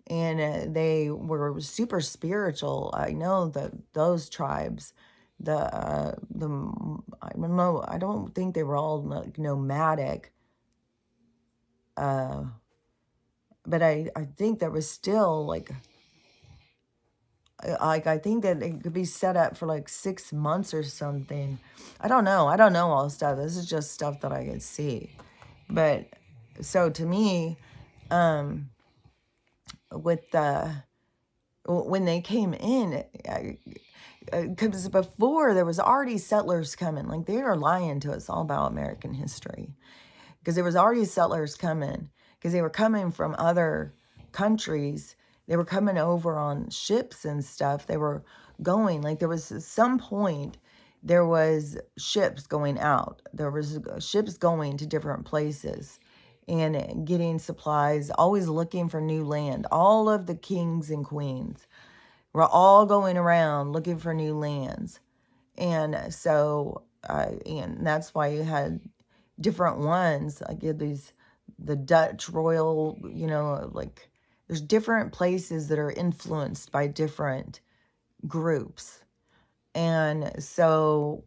And they were super spiritual. I know that those tribes, I don't know, I don't think they were all like nomadic. But I think there was still like I think that it could be set up for like 6 months or something. I don't know. I don't know all this stuff. This is just stuff that I could see. But so to me, with when they came in, because before there was already settlers coming. Like they are lying to us all about American history, because there was already settlers coming, because they were coming from other countries. They were coming over on ships and stuff. They were going, like there was some point, there was ships going out. There was ships going to different places and getting supplies, always looking for new land. All of the kings and queens were all going around looking for new lands. And so, and that's why you had different ones. I get the Dutch royal, like there's different places that are influenced by different groups. And so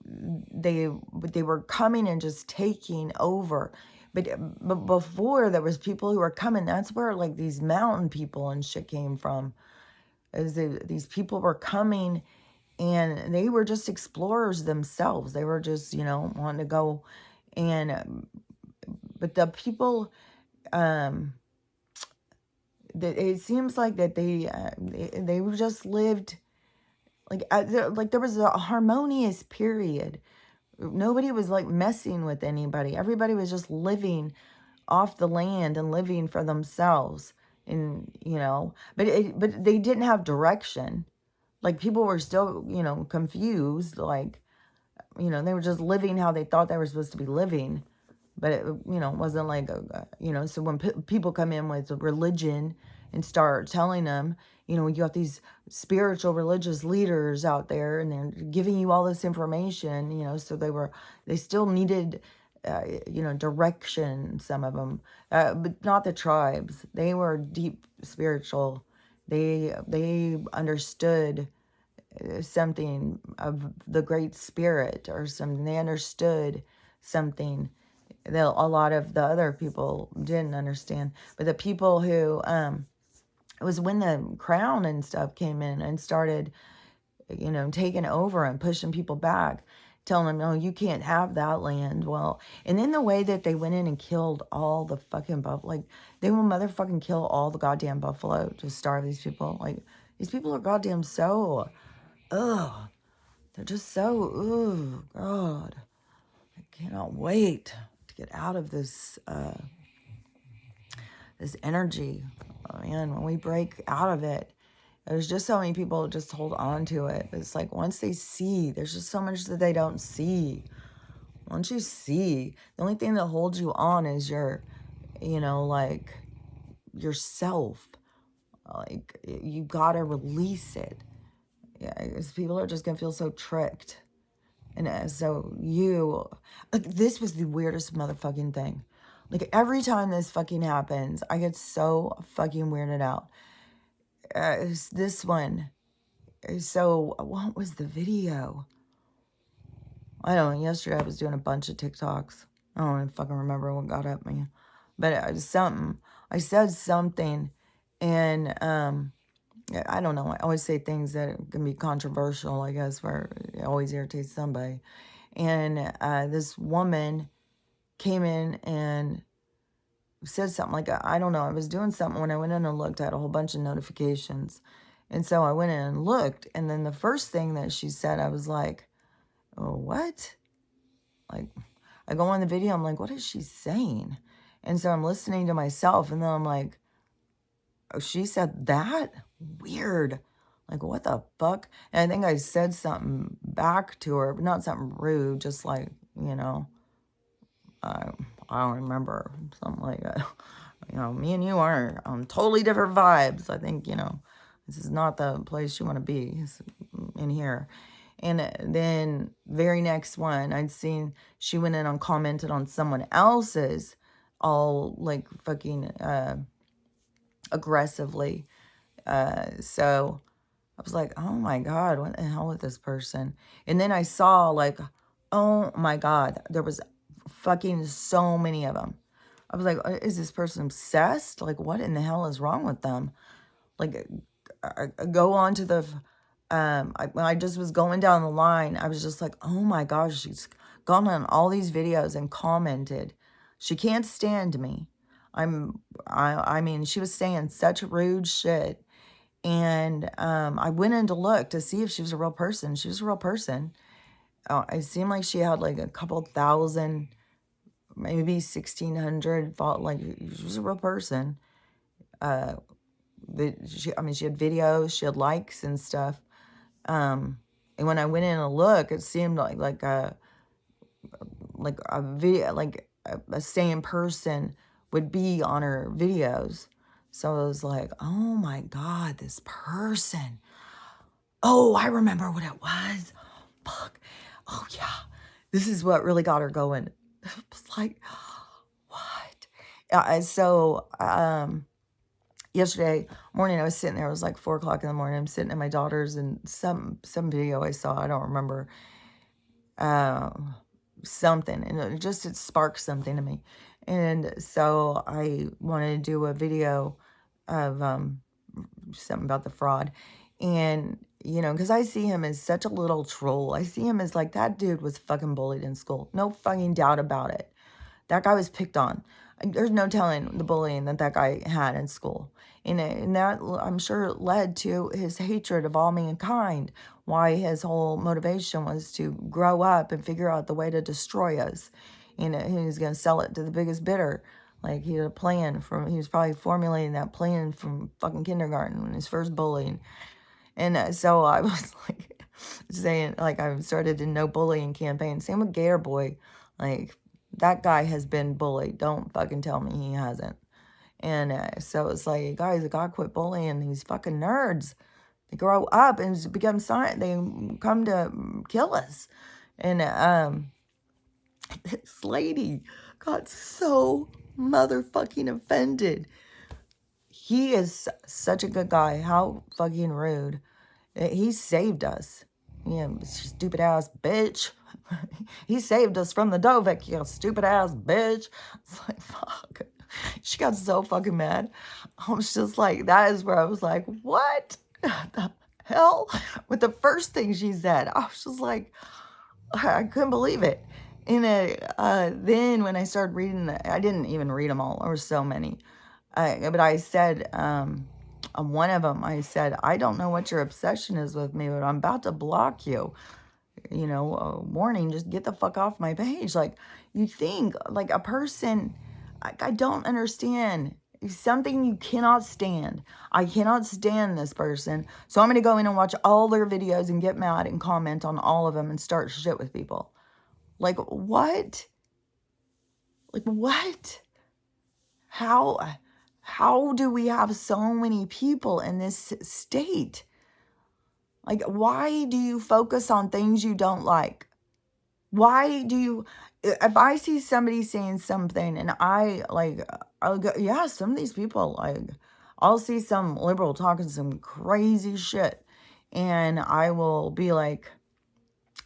they were coming and just taking over. But before there was people who were coming, that's where like these mountain people and shit came from. These people were coming, and they were just explorers themselves. They were just, wanting to go. And but the people, it seems like that they just lived Like there was a harmonious period. Nobody was like messing with anybody. Everybody was just living off the land and living for themselves. And, but they didn't have direction. Like people were still, confused. Like, they were just living how they thought they were supposed to be living. But it, wasn't like, so when people come in with religion and start telling them, you got these spiritual religious leaders out there and they're giving you all this information, so they still needed, direction, some of them, but not the tribes. They were deep spiritual. They understood something of the Great Spirit or something. They understood something that a lot of the other people didn't understand. But the people who, it was when the crown and stuff came in and started, taking over and pushing people back, telling them, no, you can't have that land. Well, and then the way that they went in and killed all the fucking buffalo, like they will motherfucking kill all the goddamn buffalo to starve these people. Like these people are goddamn so, ugh. They're just so, ooh, God. I cannot wait to get out of this, this energy. Oh, man, when we break out of it, there's just so many people just hold on to it. It's like once they see, there's just so much that they don't see. Once you see, the only thing that holds you on is your, like yourself. Like you gotta release it. Yeah, because people are just gonna feel so tricked. And so like, this was the weirdest motherfucking thing. Like, every time this fucking happens, I get so fucking weirded out. This one. So, what was the video? I don't know. Yesterday, I was doing a bunch of TikToks. I don't even fucking remember what got at me. But it was something. I said something, and, I don't know. I always say things that can be controversial, I guess, where it always irritates somebody. And this woman came in and said something like, I don't know, I was doing something when I went in and looked at a whole bunch of notifications. And so I went in and looked. And then the first thing that she said, I was like, oh, what? Like, I go on the video, I'm like, what is she saying? And so I'm listening to myself. And then I'm like, oh, she said that? Weird. Like, what the fuck? And I think I said something back to her, but not something rude, just like, I don't remember, something like that. Me and you are on totally different vibes. I think, this is not the place you want to be, it's in here. And then very next one, I'd seen she went in and commented on someone else's all like fucking aggressively. So I was like, oh my God, what the hell with this person? And then I saw like, oh my God, there was fucking so many of them. I was like, is this person obsessed? Like, what in the hell is wrong with them? Like, I go on to the, when I just was going down the line, I was just like, oh my gosh, she's gone on all these videos and commented. She can't stand me. I mean, she was saying such rude shit. And I went in to look to see if she was a real person. She was a real person. It seemed like she had like a couple thousand, maybe 1,600, like she was a real person. She had videos, she had likes and stuff. And when I went in to look, it seemed like a video, like a same person would be on her videos. So I was like, oh my God, this person. Oh, I remember what it was. Fuck. Oh yeah. This is what really got her going. It was like, what? So yesterday morning, I was sitting there. It was like 4 o'clock in the morning. I'm sitting at my daughter's, and some video I saw. I don't remember. Something, and it sparked something to me. And so I wanted to do a video of something about the fraud. And, because I see him as such a little troll. I see him as like, that dude was fucking bullied in school. No fucking doubt about it. That guy was picked on. There's no telling the bullying that that guy had in school. And that, I'm sure, led to his hatred of all mankind. Why his whole motivation was to grow up and figure out the way to destroy us. He was going to sell it to the biggest bidder. Like, he had a plan he was probably formulating that plan from fucking kindergarten when his first bullying. And so I was like saying, like, I started a no bullying campaign. Same with Gator Boy. Like, that guy has been bullied. Don't fucking tell me he hasn't. And so it's like, guys, I gotta quit bullying these fucking nerds. They grow up and become science. They come to kill us. And this lady got so motherfucking offended. He is such a good guy. How fucking rude. He saved us. Yeah, stupid ass bitch. He saved us from the Dovek, you stupid ass bitch. It's like, fuck. She got so fucking mad. I was just like, that is where I was like, what the hell? With the first thing she said, I was just like, I couldn't believe it. And then when I started reading, I didn't even read them all. There were so many. But I said, on one of them, I said, I don't know what your obsession is with me, but I'm about to block you. Warning, just get the fuck off my page. Like, you think, like, a person, I don't understand. Something you cannot stand. I cannot stand this person. So I'm going to go in and watch all their videos and get mad and comment on all of them and start shit with people. Like, what? Like, what? How do we have so many people in this state? Like, why do you focus on things you don't like? Why do you, if I see somebody saying something and I'll go, yeah, some of these people, like, I'll see some liberal talking some crazy shit and I will be like,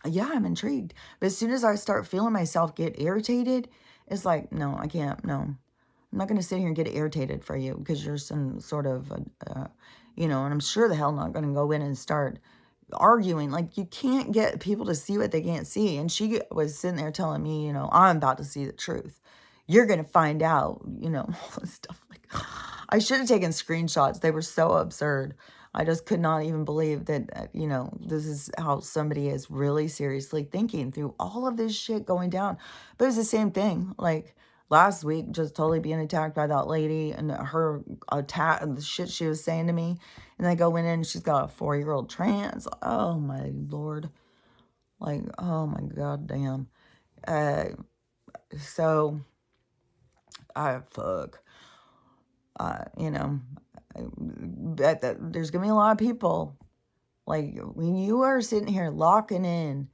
yeah, I'm intrigued. But as soon as I start feeling myself get irritated, it's like, no, I can't, no. I'm not going to sit here and get irritated for you because you're some sort of, and I'm sure the hell not going to go in and start arguing. Like, you can't get people to see what they can't see. And she was sitting there telling me, I'm about to see the truth. You're going to find out, all this stuff. Like, I should have taken screenshots. They were so absurd. I just could not even believe that, this is how somebody is really seriously thinking through all of this shit going down. But it was the same thing. Like, last week, just totally being attacked by that lady and her attack, the shit she was saying to me. And I go in and she's got a 4-year-old trans. Oh my Lord. Like, oh my God damn. So, fuck. Bet that there's going to be a lot of people. Like, when you are sitting here locking in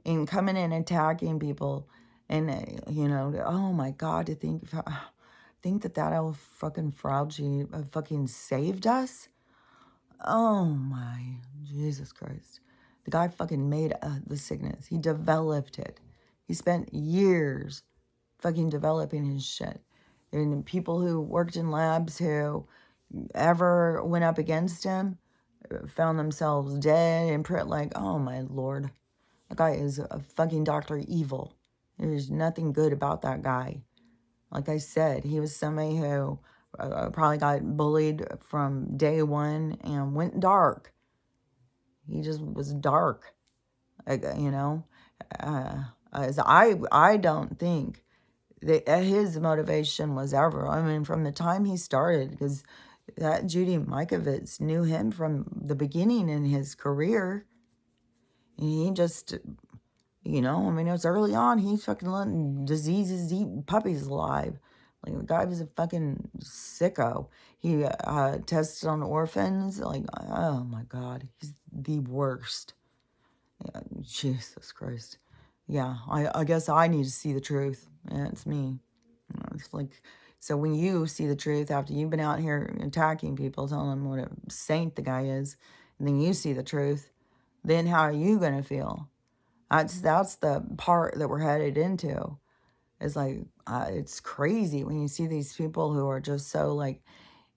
and coming in attacking people, and, oh my God, to think that old fucking Fauci fucking saved us? Oh my Jesus Christ. The guy fucking made the sickness. He developed it. He spent years fucking developing his shit. And people who worked in labs who ever went up against him found themselves dead and like, oh my Lord. That guy is a fucking Dr. Evil. There's nothing good about that guy. Like I said, he was somebody who probably got bullied from day one and went dark. He just was dark, As I don't think that his motivation was ever. I mean, from the time he started, because that Judy Mikovits knew him from the beginning in his career. And he just, it was early on. He's fucking letting diseases eat puppies alive. Like, the guy was a fucking sicko. He tested on orphans. Like, oh my God, he's the worst. Yeah, Jesus Christ. Yeah, I guess I need to see the truth. Yeah, it's me. It's like, so when you see the truth after you've been out here attacking people, telling them what a saint the guy is, and then you see the truth, then how are you going to feel? That's the part that we're headed into. It's like, it's crazy when you see these people who are just so, like,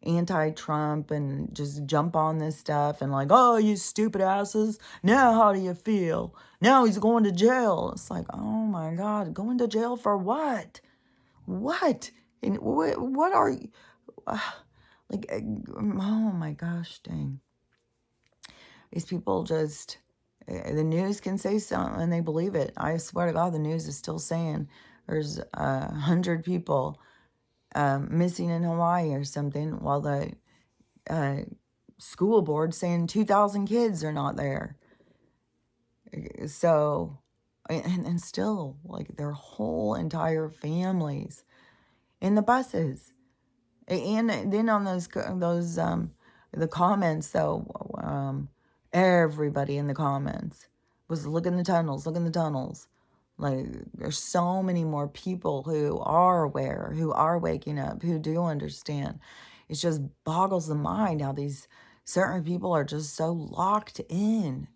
anti-Trump and just jump on this stuff and like, oh, you stupid asses. Now how do you feel? Now he's going to jail. It's like, oh my God, going to jail for what? What? And what are you, uh, like, oh my gosh, dang. These people just, the news can say something and they believe it. I swear to God, the news is still saying there's 100 people missing in Hawaii or something, while the uh, school board saying 2,000 kids are not there. So, and still, like, their whole entire families in the buses. And then on those the comments, though, everybody in the comments was look in the tunnels, look in the tunnels. Like, there's so many more people who are aware, who are waking up, who do understand. It just boggles the mind how these certain people are just so locked in.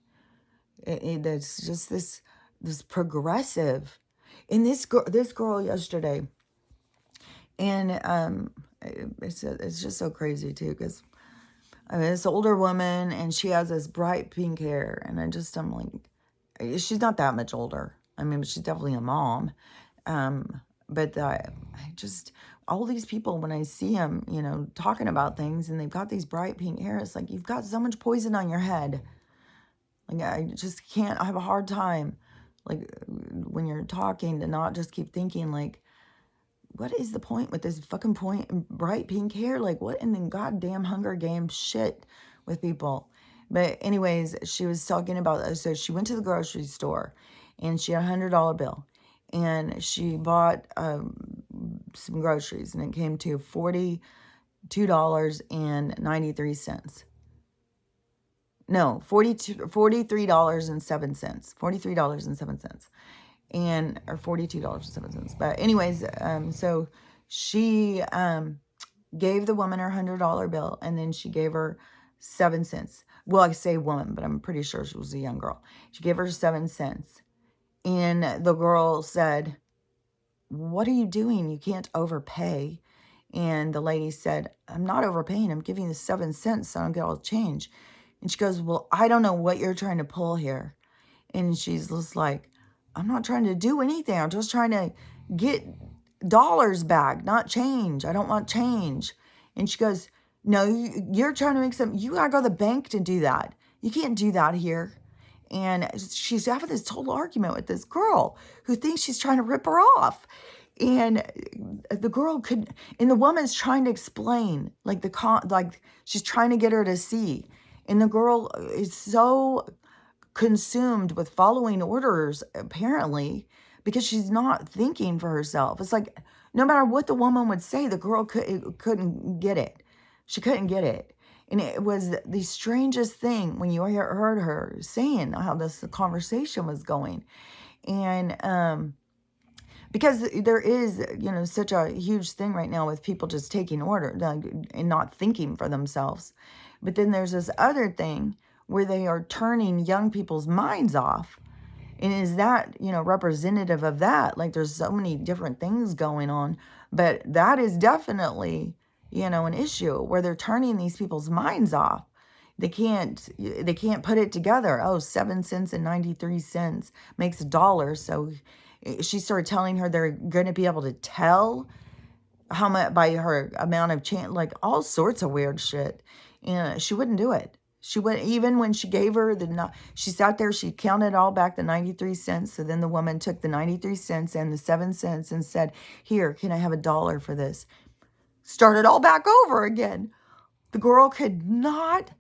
It's just this progressive. And this girl yesterday, and it's just so crazy too, because I mean, this older woman, and she has this bright pink hair, and I'm like, she's not that much older. I mean, she's definitely a mom. But I just, all these people, when I see them, talking about things, and they've got these bright pink hair, it's like, you've got so much poison on your head. Like, I just can't, I have a hard time, like, when you're talking, to not just keep thinking, like, what is the point with this fucking bright pink hair? Like, what in the goddamn Hunger Games shit with people? But anyways, she was talking about, so she went to the grocery store, and she had $100 bill, and she bought some groceries, and it came to $42.93. No, $43.07. $43.07. Or $42.07. But anyways, so she gave the woman her $100 bill, and then she gave her 7 cents. Well, I say woman, but I'm pretty sure she was a young girl. She gave her 7 cents. And the girl said, "What are you doing? You can't overpay." And the lady said, "I'm not overpaying. I'm giving you 7 cents so I don't get all the change." And she goes, "Well, I don't know what you're trying to pull here." And she's just like, "I'm not trying to do anything. I'm just trying to get dollars back, not change. I don't want change." And she goes, "No, you're trying to make you got to go to the bank to do that. You can't do that here." And she's having this total argument with this girl who thinks she's trying to rip her off. And the woman's trying to explain, like, like, she's trying to get her to see. And the girl is so consumed with following orders, apparently, because she's not thinking for herself. It's like, no matter what the woman would say, the girl couldn't get it. She couldn't get it. And it was the strangest thing when you heard her saying how the conversation was going. And because there is, such a huge thing right now with people just taking order, like, and not thinking for themselves. But then there's this other thing where they are turning young people's minds off. And is that, representative of that? Like, there's so many different things going on, but that is definitely, an issue where they're turning these people's minds off. They can't put it together. Oh, 7 cents and 93 cents makes $1. So she started telling her they're going to be able to tell how much by her amount of change, like, all sorts of weird shit. And she wouldn't do it. She would, even when she gave her she sat there, she counted all back the 93 cents. So then the woman took the 93 cents and the 7 cents and said, "Here, can I have $1 for this?" Started all back over again. The girl could not.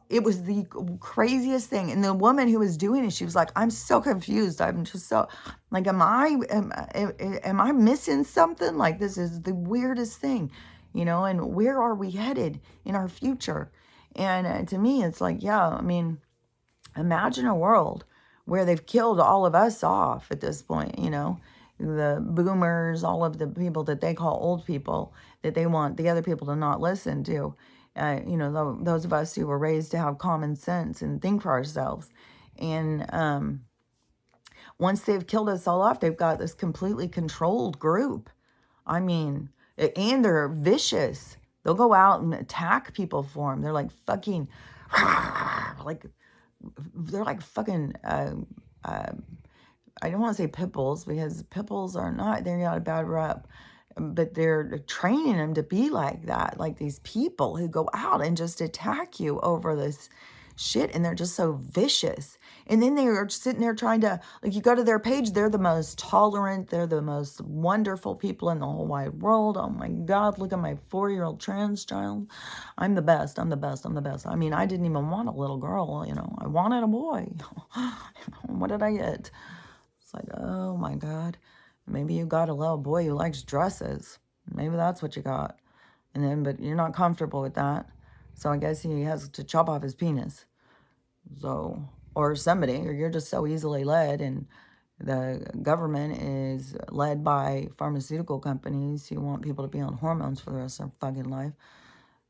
It was the craziest thing. And the woman who was doing it, she was like, "I'm so confused. I'm just so, like, am I missing something? Like, this is the weirdest thing, and where are we headed in our future?" And to me, it's like, yeah, I mean, imagine a world where they've killed all of us off at this point, the boomers, all of the people that they call old people, that they want the other people to not listen to. Those of us who were raised to have common sense and think for ourselves. And once they've killed us all off, they've got this completely controlled group. I mean, and they're vicious. They'll go out and attack people for them. They're like fucking, like, they're like fucking, I don't want to say pit bulls, because pit bulls are not, they're not a bad rep. but they're training them to be like that, like these people who go out and just attack you over this shit, and they're just so vicious. And then they are sitting there trying to, like, you go to their page, they're the most tolerant, they're the most wonderful people in the whole wide world. Oh my God, look at my 4-year-old trans child. I'm the best, I'm the best, I'm the best. I mean, I didn't even want a little girl, I wanted a boy. What did I get? It's like, oh my God. Maybe you got a little boy who likes dresses. Maybe that's what you got. And then, but you're not comfortable with that. So I guess he has to chop off his penis. So, or somebody, or you're just so easily led, and the government is led by pharmaceutical companies who want people to be on hormones for the rest of their fucking life.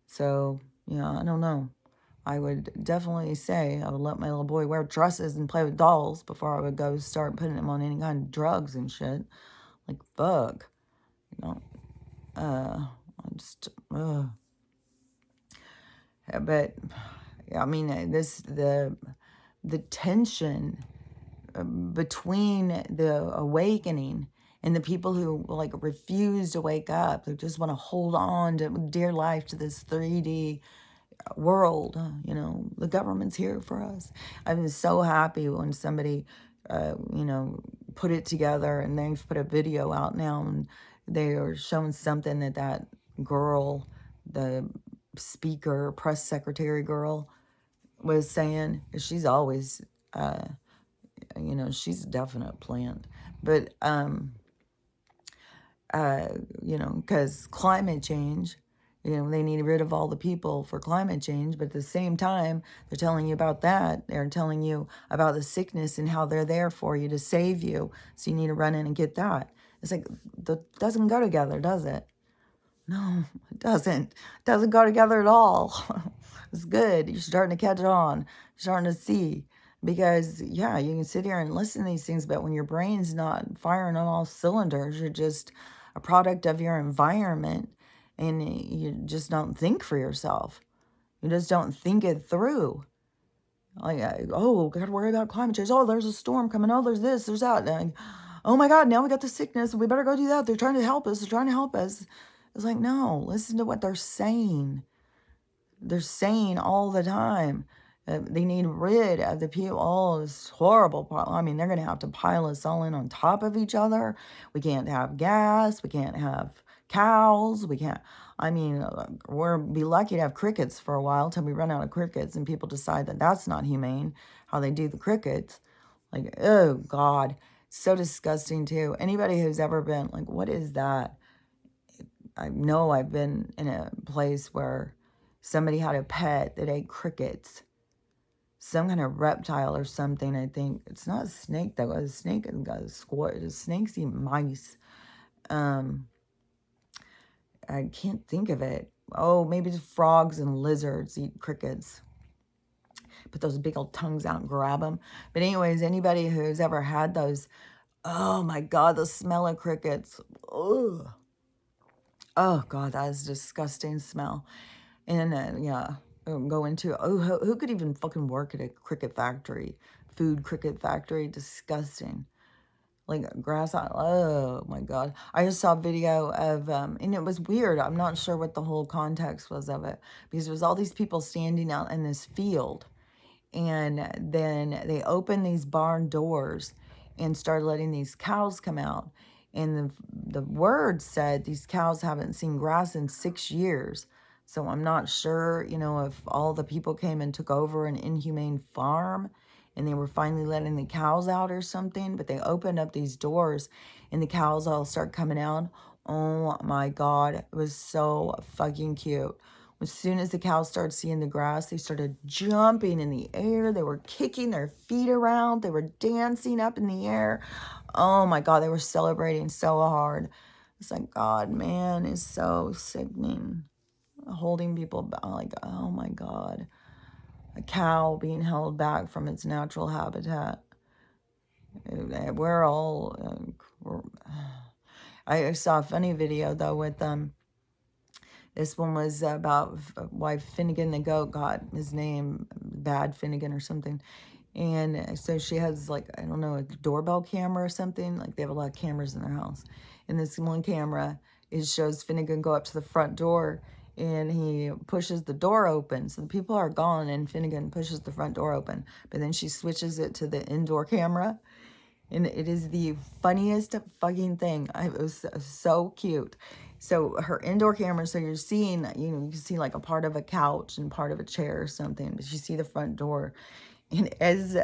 So, yeah, I don't know. I would definitely say I would let my little boy wear dresses and play with dolls before I would go start putting him on any kind of drugs and shit. Like, fuck. I'm just, but, I mean, the tension between the awakening and the people who, like, refuse to wake up, who just want to hold on to dear life to this 3D world, the government's here for us. I was so happy when somebody, put it together, and they've put a video out now, and they are showing something that girl, the speaker, press secretary girl, was saying. She's always, she's a definite plant. But, because climate change, they need rid of all the people for climate change, but at the same time, they're telling you about that. They're telling you about the sickness and how they're there for you to save you. So you need to run in and get that. It's like, that doesn't go together, does it? No, it doesn't. It doesn't go together at all. It's good. You're starting to catch on. You're starting to see. Because, yeah, you can sit here and listen to these things, but when your brain's not firing on all cylinders, you're just a product of your environment, and you just don't think for yourself. You just don't think it through. Like, oh, got to worry about climate change. Oh, there's a storm coming. Oh, there's this, there's that. And, oh my God, now we got the sickness. We better go do that. They're trying to help us. They're trying to help us. It's like, no, listen to what they're saying. They're saying all the time. They need rid of the people. Oh, this horrible. I mean, they're going to have to pile us all in on top of each other. We can't have gas. We can't have cows. We can't. I mean, we'll be lucky to have crickets for a while till we run out of crickets and people decide that that's not humane, how they do the crickets. Like, oh, God. So disgusting, too. Anybody who's ever been, like, what is that? I know I've been in a place where somebody had a pet that ate crickets. Some kind of reptile or something, I think. It's not a snake, though. A snake has got a squirt. Snakes eat mice. I can't think of it. Oh, maybe just frogs and lizards eat crickets. Put those big old tongues out and grab them. But anyways, anybody who's ever had those, oh my God, the smell of crickets. Ugh. Oh God, that is a disgusting smell. And yeah, go into, who could even fucking work at a cricket factory? Food cricket factory, disgusting. Like grass, oh my God. I just saw a video of, and it was weird. I'm not sure what the whole context was of it, because there was all these people standing out in this field, and then they opened these barn doors and started letting these cows come out. And the word said these cows haven't seen grass in 6 years. So I'm not sure, if all the people came and took over an inhumane farm and they were finally letting the cows out or something. But they opened up these doors and the cows all start coming out. Oh my God, it was so fucking cute. As soon as the cows started seeing the grass, they started jumping in the air. They were kicking their feet around. They were dancing up in the air. Oh my God, they were celebrating so hard. It's like, God, man, is so sickening. Holding people back, like, oh my God. A cow being held back from its natural habitat. We're all... I saw a funny video, though, with this one was about why Finnegan the goat got his name, Bad Finnegan or something. And so she has, like, I don't know, a doorbell camera or something. Like, they have a lot of cameras in their house. And this one camera it shows Finnegan go up to the front door, and he pushes the door open. So the people are gone, and Finnegan pushes the front door open. But then she switches it to the indoor camera, and it is the funniest fucking thing. It was so cute. So her indoor camera, so you're seeing, you can see like a part of a couch and part of a chair or something, but you see the front door. And as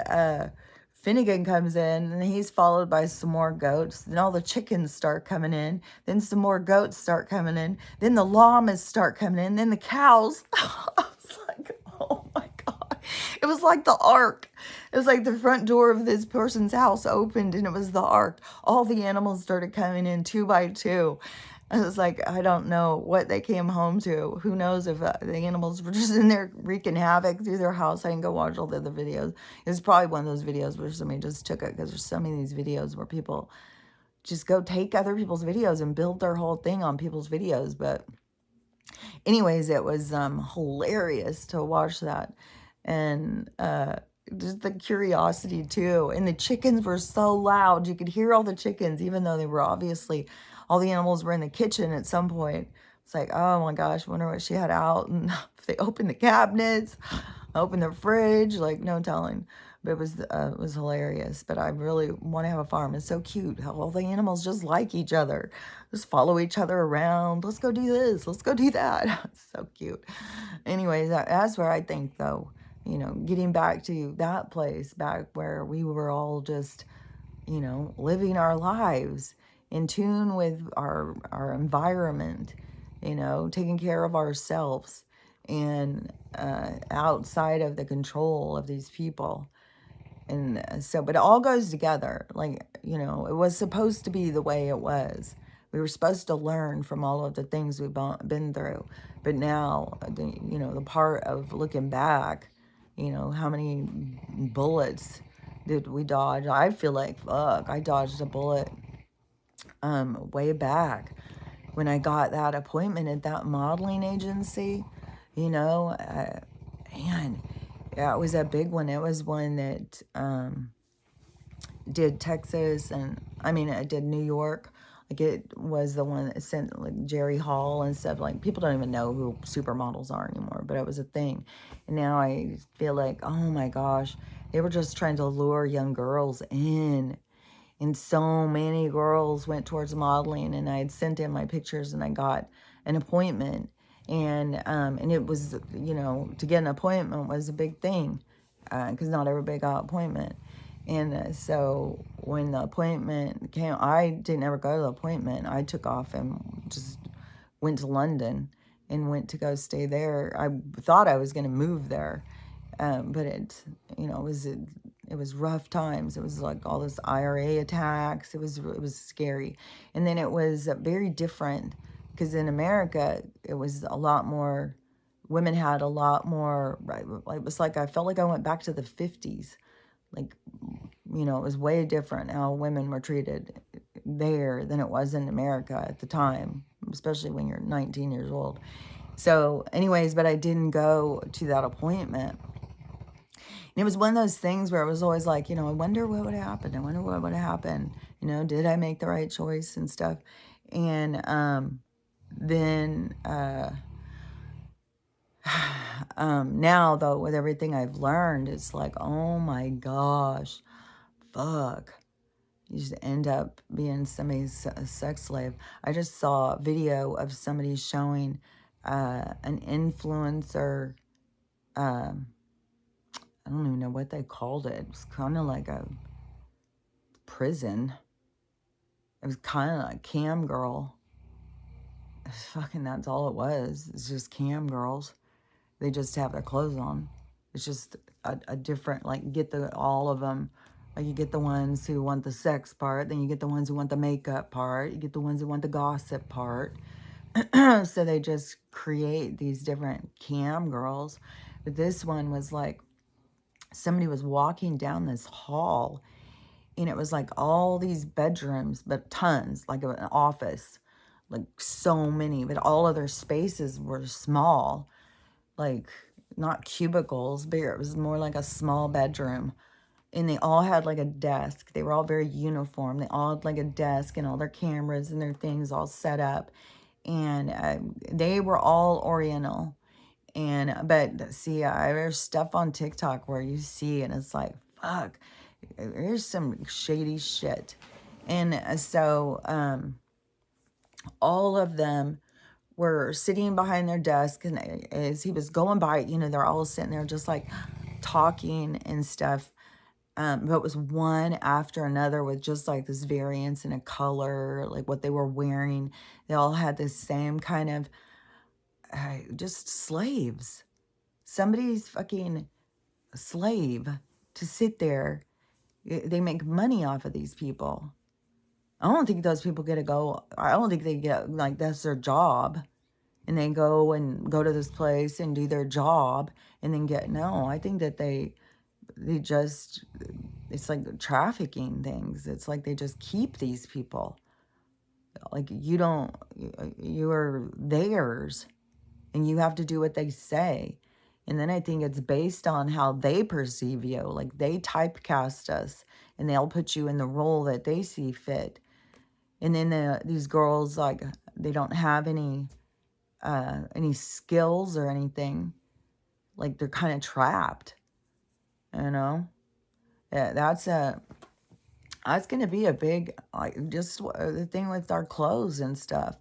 Finnegan comes in, and he's followed by some more goats, then all the chickens start coming in, then some more goats start coming in, then the llamas start coming in, then the cows. I was like, oh my God. It was like the ark. It was like the front door of this person's house opened, and it was the ark. All the animals started coming in 2 by 2. I was like, I don't know what they came home to. Who knows if the animals were just in there wreaking havoc through their house. I didn't go watch all the other videos. It's probably one of those videos where somebody just took it, because there's so many of these videos where people just go take other people's videos and build their whole thing on people's videos. But anyways, it was hilarious to watch that. And just the curiosity too. And the chickens were so loud. You could hear all the chickens, even though they were obviously, all the animals were in the kitchen at some point. It's like, oh my gosh, I wonder what she had out. And if they opened the cabinets, opened the fridge, like no telling. But it was hilarious. But I really want to have a farm. It's so cute how all the animals just like each other. Just follow each other around. Let's go do this. Let's go do that. It's so cute. Anyways, that's where I think, though, getting back to that place, back where we were all just, living our lives in tune with our environment, taking care of ourselves, and outside of the control of these people. And so, but it all goes together. Like, it was supposed to be the way it was. We were supposed to learn from all of the things we've been through. But now, the part of looking back, how many bullets did we dodge? I feel like, fuck, I dodged a bullet way back when I got that appointment at that modeling agency, and yeah, it was a big one. It was one that did Texas, and it did New York. Like, it was the one that sent like Jerry Hall and stuff. Like, people don't even know who supermodels are anymore, but it was a thing. And now I feel like, oh my gosh, they were just trying to lure young girls in. And so many girls went towards modeling, and I had sent in my pictures, and I got an appointment. And it was, to get an appointment was a big thing, because not everybody got an appointment. And so when the appointment came, I didn't ever go to the appointment. I took off and just went to London and went to go stay there. I thought I was going to move there, but it was rough times. It was like all this IRA attacks. It was scary. And then it was very different, because in America, it was a lot more, women had a lot more, right? It was like, I felt like I went back to the 50s. Like, it was way different how women were treated there than it was in America at the time, especially when you're 19 years old. So anyways, but I didn't go to that appointment. And it was one of those things where it was always like, I wonder what would happen. I wonder what would happen. Did I make the right choice and stuff? And then now, though, with everything I've learned, it's like, oh my gosh, fuck. You just end up being somebody's sex slave. I just saw a video of somebody showing an influencer, I don't even know what they called it. It was kind of like a prison. It was kind of like cam girl. Fucking, that's all it was. It's just cam girls. They just have their clothes on. It's just a different, like, you get all of them. Like, you get the ones who want the sex part, then you get the ones who want the makeup part, you get the ones who want the gossip part. So they just create these different cam girls. But this one was like, somebody was walking down this hall, and it was like all these bedrooms, but tons, like an office, like so many, but all of their spaces were small, like not cubicles, bigger. It was more like a small bedroom. And they all had like a desk. They were all very uniform. They all had like a desk and all their cameras and their things all set up. and they were all Oriental. And but see, there's stuff on TikTok where you see, and it's like, fuck, there's some shady shit. And so all of them were sitting behind their desk, and as he was going by, they're all sitting there just like talking and stuff. But it was one after another with just like this variance in a color, like what they were wearing. They all had this same kind of just slaves. Somebody's fucking slave to sit there. They make money off of these people. I don't think those people get to go. I don't think they get, like, that's their job. And they go to this place and do their job and then no, I think that they just, it's like trafficking things. It's like they just keep these people. Like, you are theirs and you have to do what they say. And then I think it's based on how they perceive you. Like, they typecast us and they'll put you in the role that they see fit. And then these girls, like, they don't have any skills or anything. Like, they're kind of trapped, Yeah, that's going to be a big, like, just the thing with our clothes and stuff.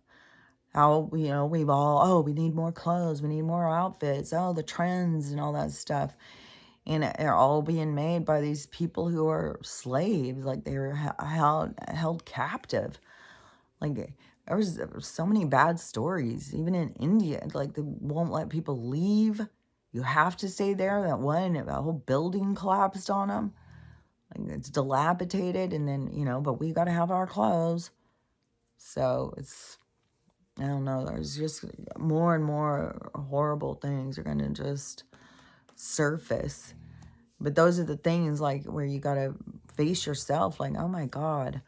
How, we've all, oh, we need more clothes, we need more outfits, oh, the trends and all that stuff. And they're all being made by these people who are slaves, like they were held captive. Like, there was so many bad stories, even in India. Like, they won't let people leave. You have to stay there. That whole building collapsed on them. Like, it's dilapidated, and then, but we got to have our clothes. So I don't know, there's just more and more horrible things are going to just surface. But those are the things, like, where you got to face yourself, like, oh my God.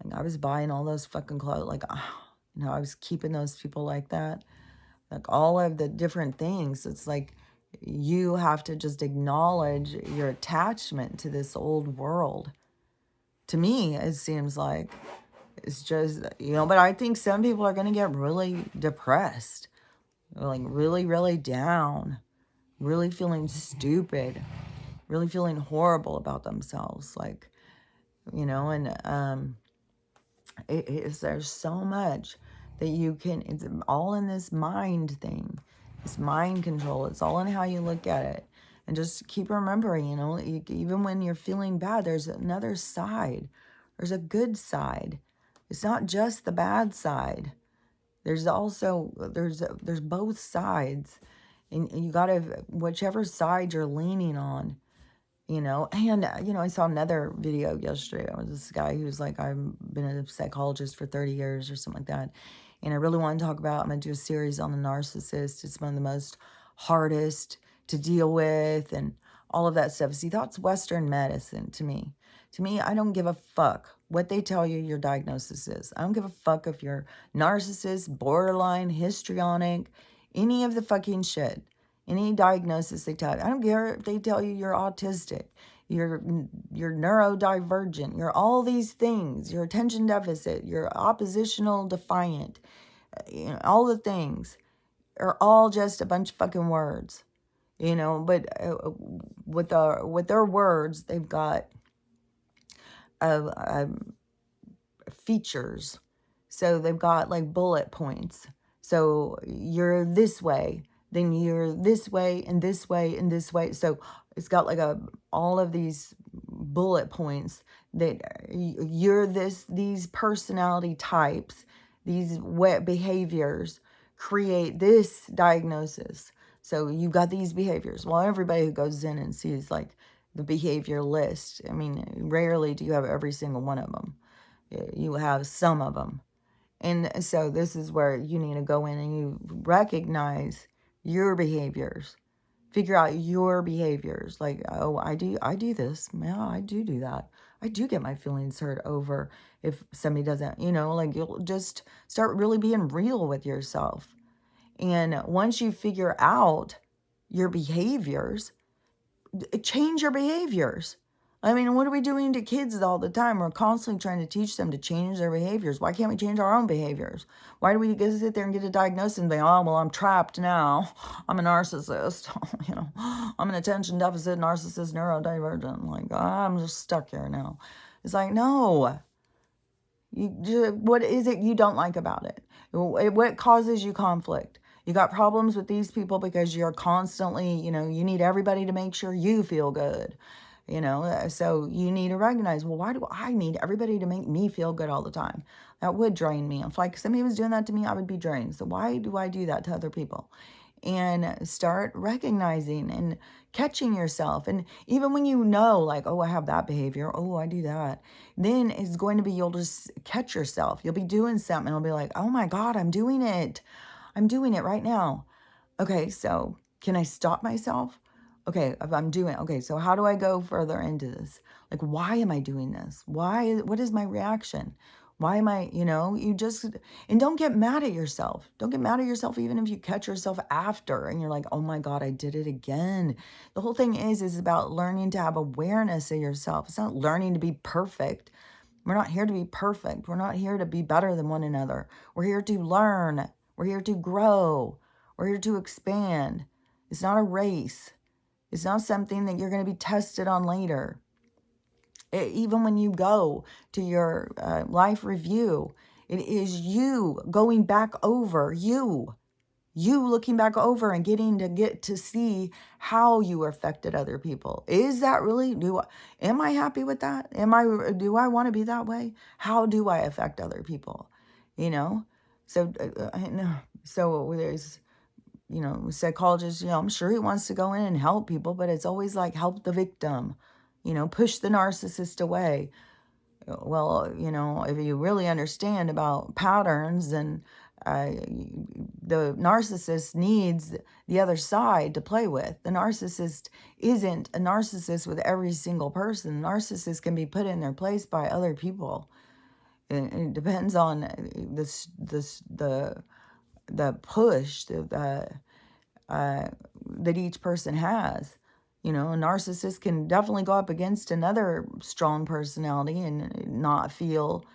Like, I was buying all those fucking clothes, like, I was keeping those people like that. Like, all of the different things. It's like you have to just acknowledge your attachment to this old world. To me, it seems like it's just, but I think some people are going to get really depressed, like really, really down, really feeling stupid, really feeling horrible about themselves. Like, and there's so much that you can, it's all in this mind thing, this mind control. It's all in how you look at it. And just keep remembering, even when you're feeling bad, there's another side. There's a good side. It's not just the bad side. There's also, there's both sides. And you got to, whichever side you're leaning on, and, I saw another video yesterday. It was this guy who's like, I've been a psychologist for 30 years or something like that. And I really want to talk about, I'm going to do a series on the narcissist. It's one of the most hardest to deal with and all of that stuff. See, that's Western medicine to me. To me, I don't give a fuck what they tell you your diagnosis is. I don't give a fuck if you're narcissist, borderline, histrionic, any of the fucking shit. Any diagnosis they tell you. I don't care if they tell you you're autistic, you're neurodivergent, you're all these things, you're attention deficit, you're oppositional defiant, all the things are all just a bunch of fucking words, but with their words, they've got features. So they've got like bullet points. So you're this way, then you're this way and this way and this way. So it's got like all of these bullet points that you're these personality types, these behaviors create this diagnosis. So you've got these behaviors. Well, everybody who goes in and sees like the behavior list, I mean, rarely do you have every single one of them. You have some of them. And so this is where you need to go in and you recognize your behaviors. Figure out your behaviors. Like, oh, I do this. Yeah, I do that. I do get my feelings hurt over if somebody doesn't, like, you'll just start really being real with yourself. And once you figure out your behaviors, change your behaviors. I mean, what are we doing to kids all the time? We're constantly trying to teach them to change their behaviors. Why can't we change our own behaviors? Why do we get to sit there and get a diagnosis and think, oh, well, I'm trapped now. I'm a narcissist. I'm an attention deficit narcissist neurodivergent. Like, I'm just stuck here now. It's like, no. What is it you don't like about it? What causes you conflict? You got problems with these people because you're constantly, you need everybody to make sure you feel good. So you need to recognize, well, why do I need everybody to make me feel good all the time? That would drain me. If like somebody was doing that to me, I would be drained. So why do I do that to other people? And start recognizing and catching yourself. And even when like, oh, I have that behavior, oh, I do that, then it's going to be, you'll just catch yourself. You'll be doing something and it'll be like, oh my God, I'm doing it. I'm doing it right now. Okay, so can I stop myself? Okay, if I'm doing, okay, so how do I go further into this? Like, why am I doing this? What is my reaction? Why am I, and don't get mad at yourself. Don't get mad at yourself even if you catch yourself after and you're like, oh my God, I did it again. The whole thing is about learning to have awareness of yourself. It's not learning to be perfect. We're not here to be perfect. We're not here to be better than one another. We're here to learn. We're here to grow. We're here to expand. It's not a race. It's not something that you're going to be tested on later. Even when you go to your life review, it is you going back over you looking back over and get to see how you affected other people. Is that really, am I happy with that? Do I want to be that way? How do I affect other people? So, so there's, psychologists, I'm sure he wants to go in and help people, but it's always like help the victim, push the narcissist away. Well, if you really understand about patterns and the narcissist needs the other side to play with. The narcissist isn't a narcissist with every single person. Narcissists can be put in their place by other people. It depends on the push that each person has. A narcissist can definitely go up against another strong personality and not feel,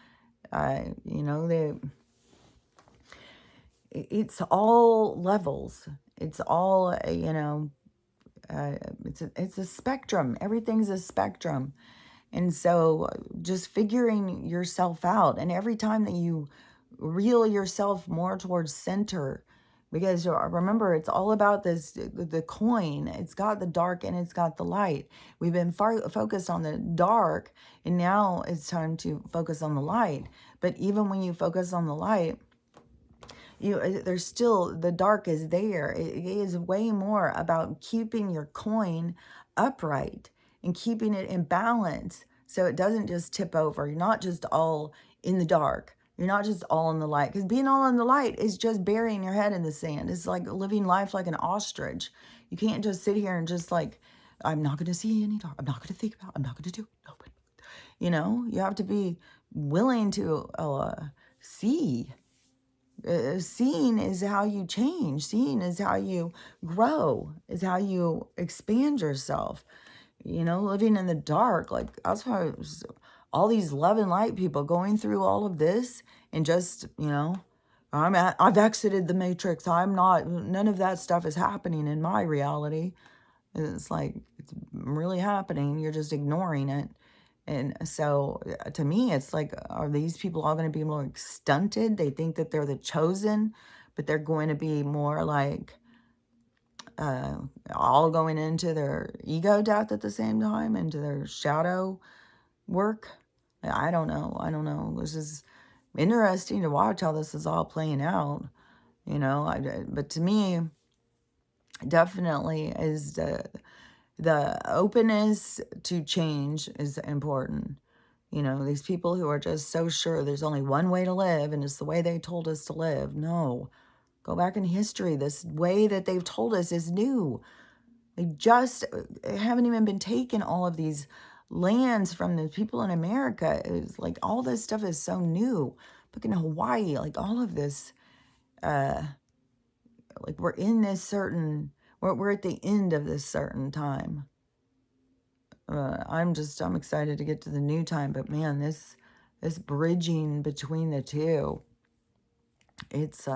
it's all levels. It's all, it's a spectrum. Everything's a spectrum. And so just figuring yourself out. And every time that you reel yourself more towards center, because remember, it's all about the coin. It's got the dark and it's got the light. We've been focused on the dark, and now it's time to focus on the light. But even when you focus on the light, there's still, the dark is there. It is way more about keeping your coin upright and keeping it in balance so it doesn't just tip over. You're not just all in the dark. You're not just all in the light, because being all in the light is just burying your head in the sand. It's like living life like an ostrich. You can't just sit here and just like, I'm not going to see any dark. I'm not going to think about, I'm not going to do, no. You have to be willing to see. Seeing is how you change. Seeing is how you grow, is how you expand yourself. Living in the dark, like that's why all these love and light people going through all of this and just, I've exited the matrix. None of that stuff is happening in my reality. It's like, it's really happening. You're just ignoring it. And so to me, it's like, are these people all going to be more stunted? They think that they're the chosen, but they're going to be more like all going into their ego death at the same time, into their shadow work. I don't know. This is interesting to watch how this is all playing out, but to me, definitely is the openness to change is important. These people who are just so sure there's only one way to live and it's the way they told us to live. No, go back in history. This way that they've told us is new. They just haven't even been taken all of these lands from the people in America. It's like all this stuff is so new. Look in Hawaii, like all of this, like we're in this certain, we're at the end of this certain time. I'm excited to get to the new time. But man, this bridging between the two, it's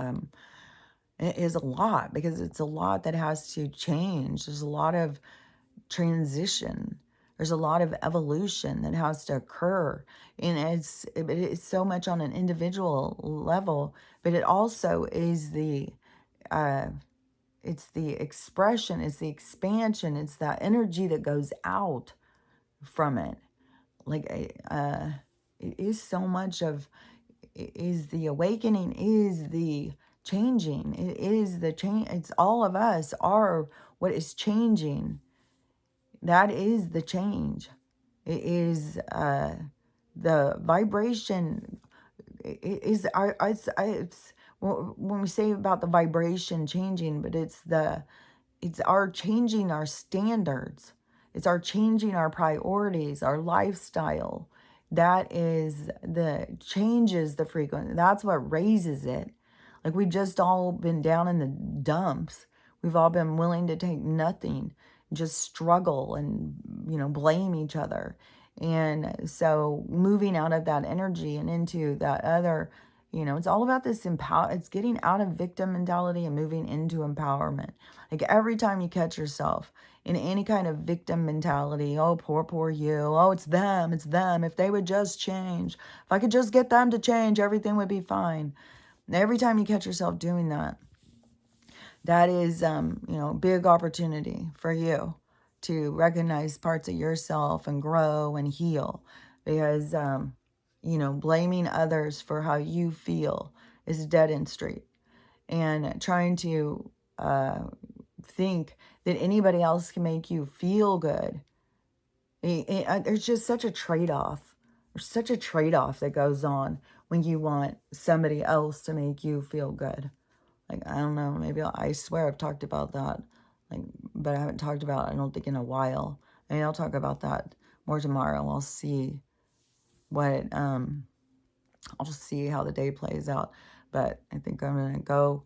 it is a lot, because it's a lot that has to change. There's a lot of transition. There's a lot of evolution that has to occur. And it's so much on an individual level, but it also is uh, it's the expression, it's the expansion, it's that energy that goes out from it. Like, it is so much of, is the awakening, is the changing. It is the change. It's all of us are what is changing. That is the change. It is the vibration. It is our. It's when we say about the vibration changing, but it's our changing our standards. It's our changing our priorities, our lifestyle. That is the changes the frequency. That's what raises it. Like, we've just all been down in the dumps. We've all been willing to take nothing, just struggle and, blame each other. And so moving out of that energy and into that other, it's all about this it's getting out of victim mentality and moving into empowerment. Like, every time you catch yourself in any kind of victim mentality, oh, poor you, oh, it's them, if they would just change, if I could just get them to change, everything would be fine. And every time you catch yourself doing that, that is, big opportunity for you to recognize parts of yourself and grow and heal. Because, blaming others for how you feel is dead end street. And trying to think that anybody else can make you feel good. There's just such a trade-off. There's such a trade-off that goes on when you want somebody else to make you feel good. Like, I don't know, maybe I swear I've talked about that, like, but I haven't talked about it, I don't think, in a while. And I'll talk about that more tomorrow. I'll see what, I'll just see how the day plays out. But I think I'm going to go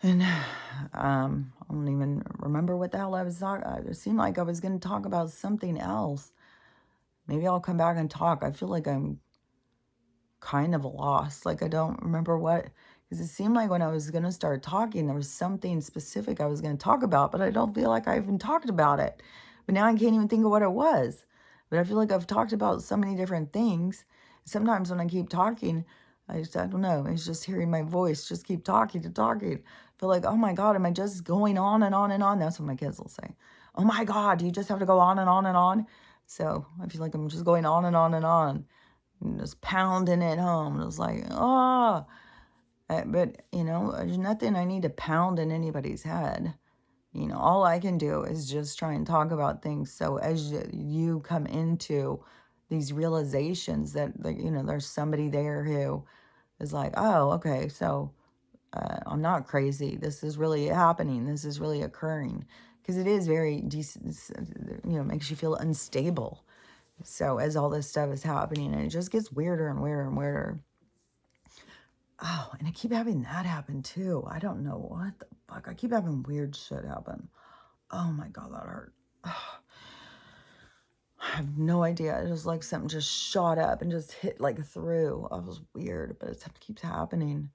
and, I don't even remember what the hell I was talking. It seemed like I was going to talk about something else. Maybe I'll come back and talk. I feel like I'm kind of lost. Like, I don't remember what, because it seemed like when I was going to start talking, there was something specific I was going to talk about, but I don't feel like I even talked about it. But now I can't even think of what it was. But I feel like I've talked about so many different things. Sometimes when I keep talking, I don't know, it's just hearing my voice, just keep talking. I feel like, oh my God, am I just going on and on and on? That's what my kids will say. Oh my God, do you just have to go on and on and on? So I feel like I'm just going on and on and on. And just pounding it home. It was like, oh. But, there's nothing I need to pound in anybody's head. All I can do is just try and talk about things. So as you come into these realizations that, there's somebody there who is like, oh, okay, so I'm not crazy. This is really happening. This is really occurring. Because it is very, makes you feel unstable. So as all this stuff is happening, and it just gets weirder and weirder and weirder. Oh, and I keep having that happen too. I don't know what the fuck. I keep having weird shit happen. Oh my God, that hurt. Oh, I have no idea. It was like something just shot up and just hit like through. It was weird, but it keeps happening.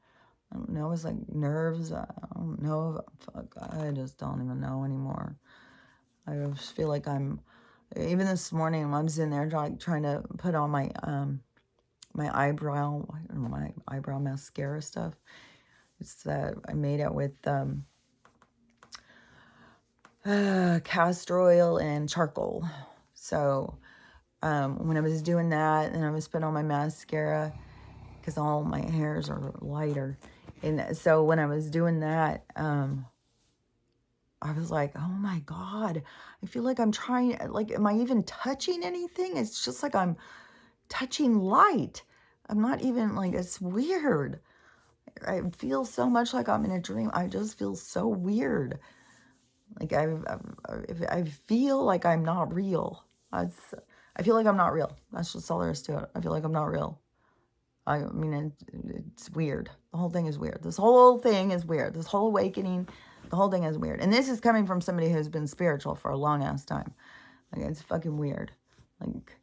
I don't know. It's like nerves. I don't know. Fuck, I just don't even know anymore. I just feel like even this morning, I was in there trying to put on my my eyebrow mascara stuff. It's I made it with castor oil and charcoal. So when I was doing that, and I was putting on my mascara, because all my hairs are lighter, and so when I was doing that, I was like, oh my God, I feel like I'm trying, like, am I even touching anything? It's just like I'm touching light. I'm not even, like, it's weird. I feel so much like I'm in a dream. I just feel so weird. Like, I feel like I'm not real. I feel like I'm not real. That's just all there is to it. I feel like I'm not real. I mean, it's weird. The whole thing is weird. This whole thing is weird. This whole awakening, the whole thing is weird. And this is coming from somebody who's been spiritual for a long ass time. Like, it's fucking weird. Like,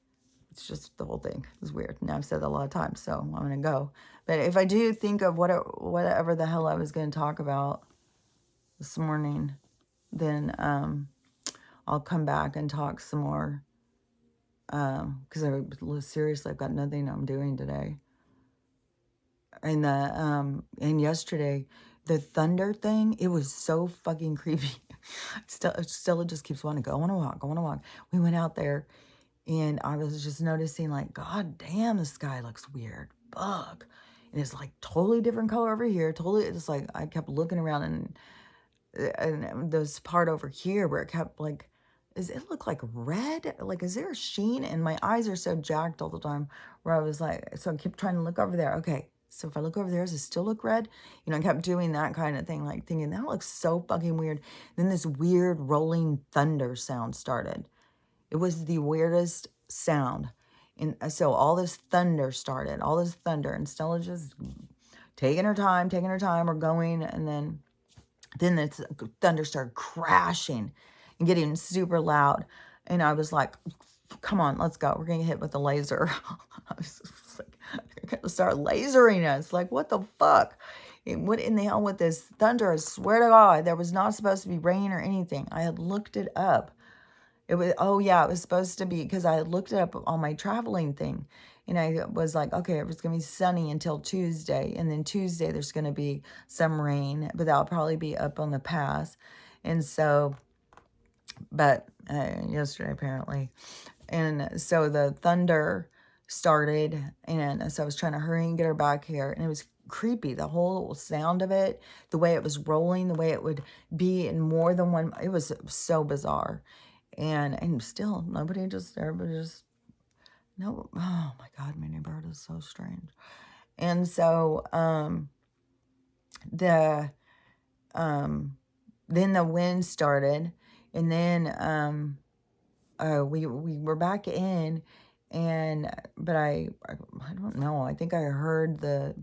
it's just the whole thing is weird. Now I've said that a lot of times, so I'm going to go. But if I do think of whatever the hell I was going to talk about this morning, then I'll come back and talk some more. Because seriously, I've got nothing I'm doing today. And yesterday, the thunder thing, it was so fucking creepy. Stella just keeps wanting to go on a walk, go on a walk. We went out there, and I was just noticing, like, God damn, the sky looks weird. Fuck. And it's like totally different color over here. Totally, it's like I kept looking around, and this part over here where it kept like, does it look like red? Like, is there a sheen? And my eyes are so jacked all the time where I was like, so I kept trying to look over there. Okay, so if I look over there, does it still look red? You know, I kept doing that kind of thing, like thinking that looks so fucking weird. Then this weird rolling thunder sound started. It was the weirdest sound. And so all this thunder started, all this thunder, and Stella just taking her time, we're going, and then the thunder started crashing and getting super loud. And I was like, come on, let's go. We're going to get hit with a laser. I was just like, they're going to start lasering us. Like, what the fuck? What in the hell with this thunder? I swear to God, there was not supposed to be rain or anything. I had looked it up. It was, oh yeah, it was supposed to be, because I had looked it up on my traveling thing. And I was like, okay, it was going to be sunny until Tuesday. And then Tuesday, there's going to be some rain, but that'll probably be up on the pass. And so, but yesterday apparently. And so the thunder started. And so I was trying to hurry and get her back here. And it was creepy. The whole sound of it, the way it was rolling, the way it would be in more than one. It was so bizarre. And still, everybody just, no, oh my God, my neighborhood is so strange. And so, then the wind started, and then, we were back in, but I don't know, I think I heard the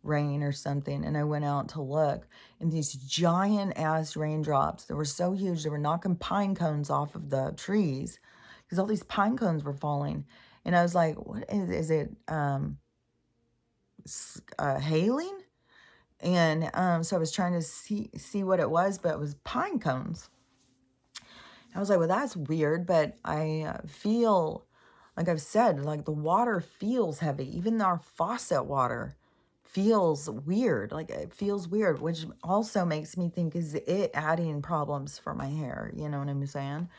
rain or something, and I went out to look, and these giant ass raindrops that were so huge, they were knocking pine cones off of the trees, because all these pine cones were falling. And I was like, what is it hailing? And so I was trying to see what it was, but it was pine cones. I was like, well, that's weird, but I feel, like I've said, like the water feels heavy. Even our faucet water feels weird. Like, it feels weird, which also makes me think, is it adding problems for my hair? You know what I'm saying?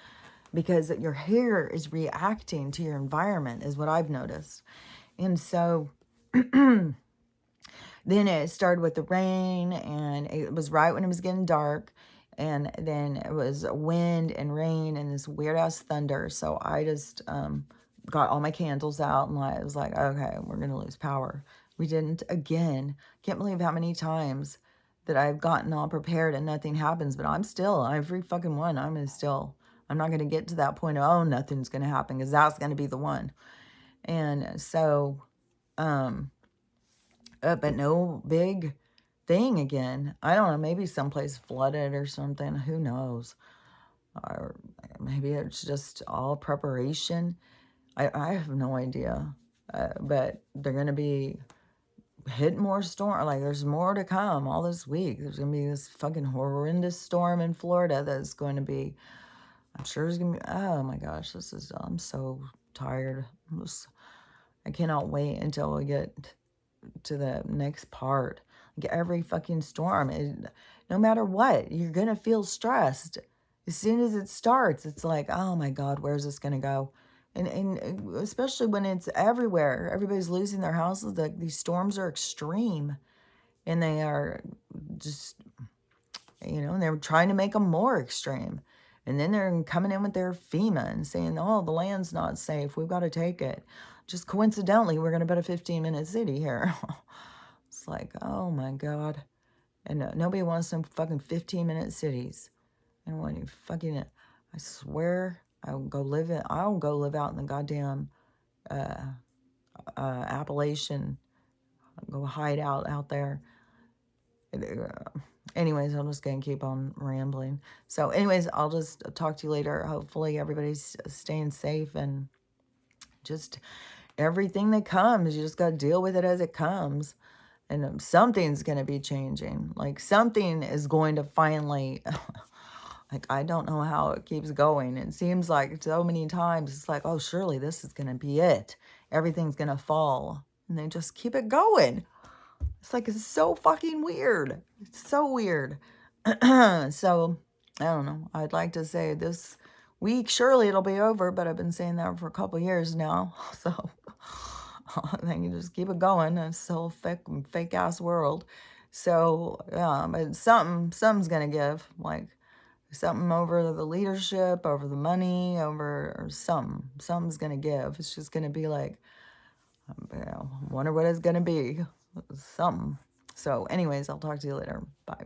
Because your hair is reacting to your environment, is what I've noticed. And so then it started with the rain, and it was right when it was getting dark. And then it was wind and rain and this weird ass thunder. So I just got all my candles out, and I was like, okay, we're going to lose power. We didn't again. Can't believe how many times that I've gotten all prepared and nothing happens. But I'm still, every fucking one, I'm not going to get to that point of, oh, nothing's going to happen, because that's going to be the one. And so, but no big thing again. I don't know, maybe someplace flooded or something. Who knows? Or maybe it's just all preparation. I have no idea. But they're going to be hitting more storm. Like, there's more to come all this week. There's going to be this fucking horrendous storm in Florida that's going to be, I'm sure it's going to be, oh my gosh, I'm so tired. I cannot wait until we get to the next part. Like, every fucking storm, no matter what, you're going to feel stressed. As soon as it starts, it's like, oh my God, where's this going to go? And especially when it's everywhere. Everybody's losing their houses. These storms are extreme. And they are just, and they're trying to make them more extreme. And then they're coming in with their FEMA and saying, oh, the land's not safe. We've got to take it. Just coincidentally, we're going to put a 15-minute city here. It's like, oh my God. And nobody wants some fucking 15-minute cities. And when you fucking, I swear, I'll go live out in the goddamn Appalachian, go hide out there. Anyways, I'm just going to keep on rambling. So anyways, I'll just talk to you later. Hopefully everybody's staying safe, and just everything that comes, you just got to deal with it as it comes. And something's going to be changing. Like something is going to finally, like, I don't know how it keeps going. It seems like so many times it's like, oh, surely this is going to be it. Everything's going to fall. And they just keep it going. It's like, it's so fucking weird. It's so weird. So, I don't know. I'd like to say this week, surely it'll be over, but I've been saying that for a couple years now. So, they can just keep it going. It's still a fake ass world. So, yeah, but something's going to give. Like, something over the leadership, over the money, over or something's going to give. It's just going to be like, I wonder what it's going to be. Something. So anyways, I'll talk to you later. Bye.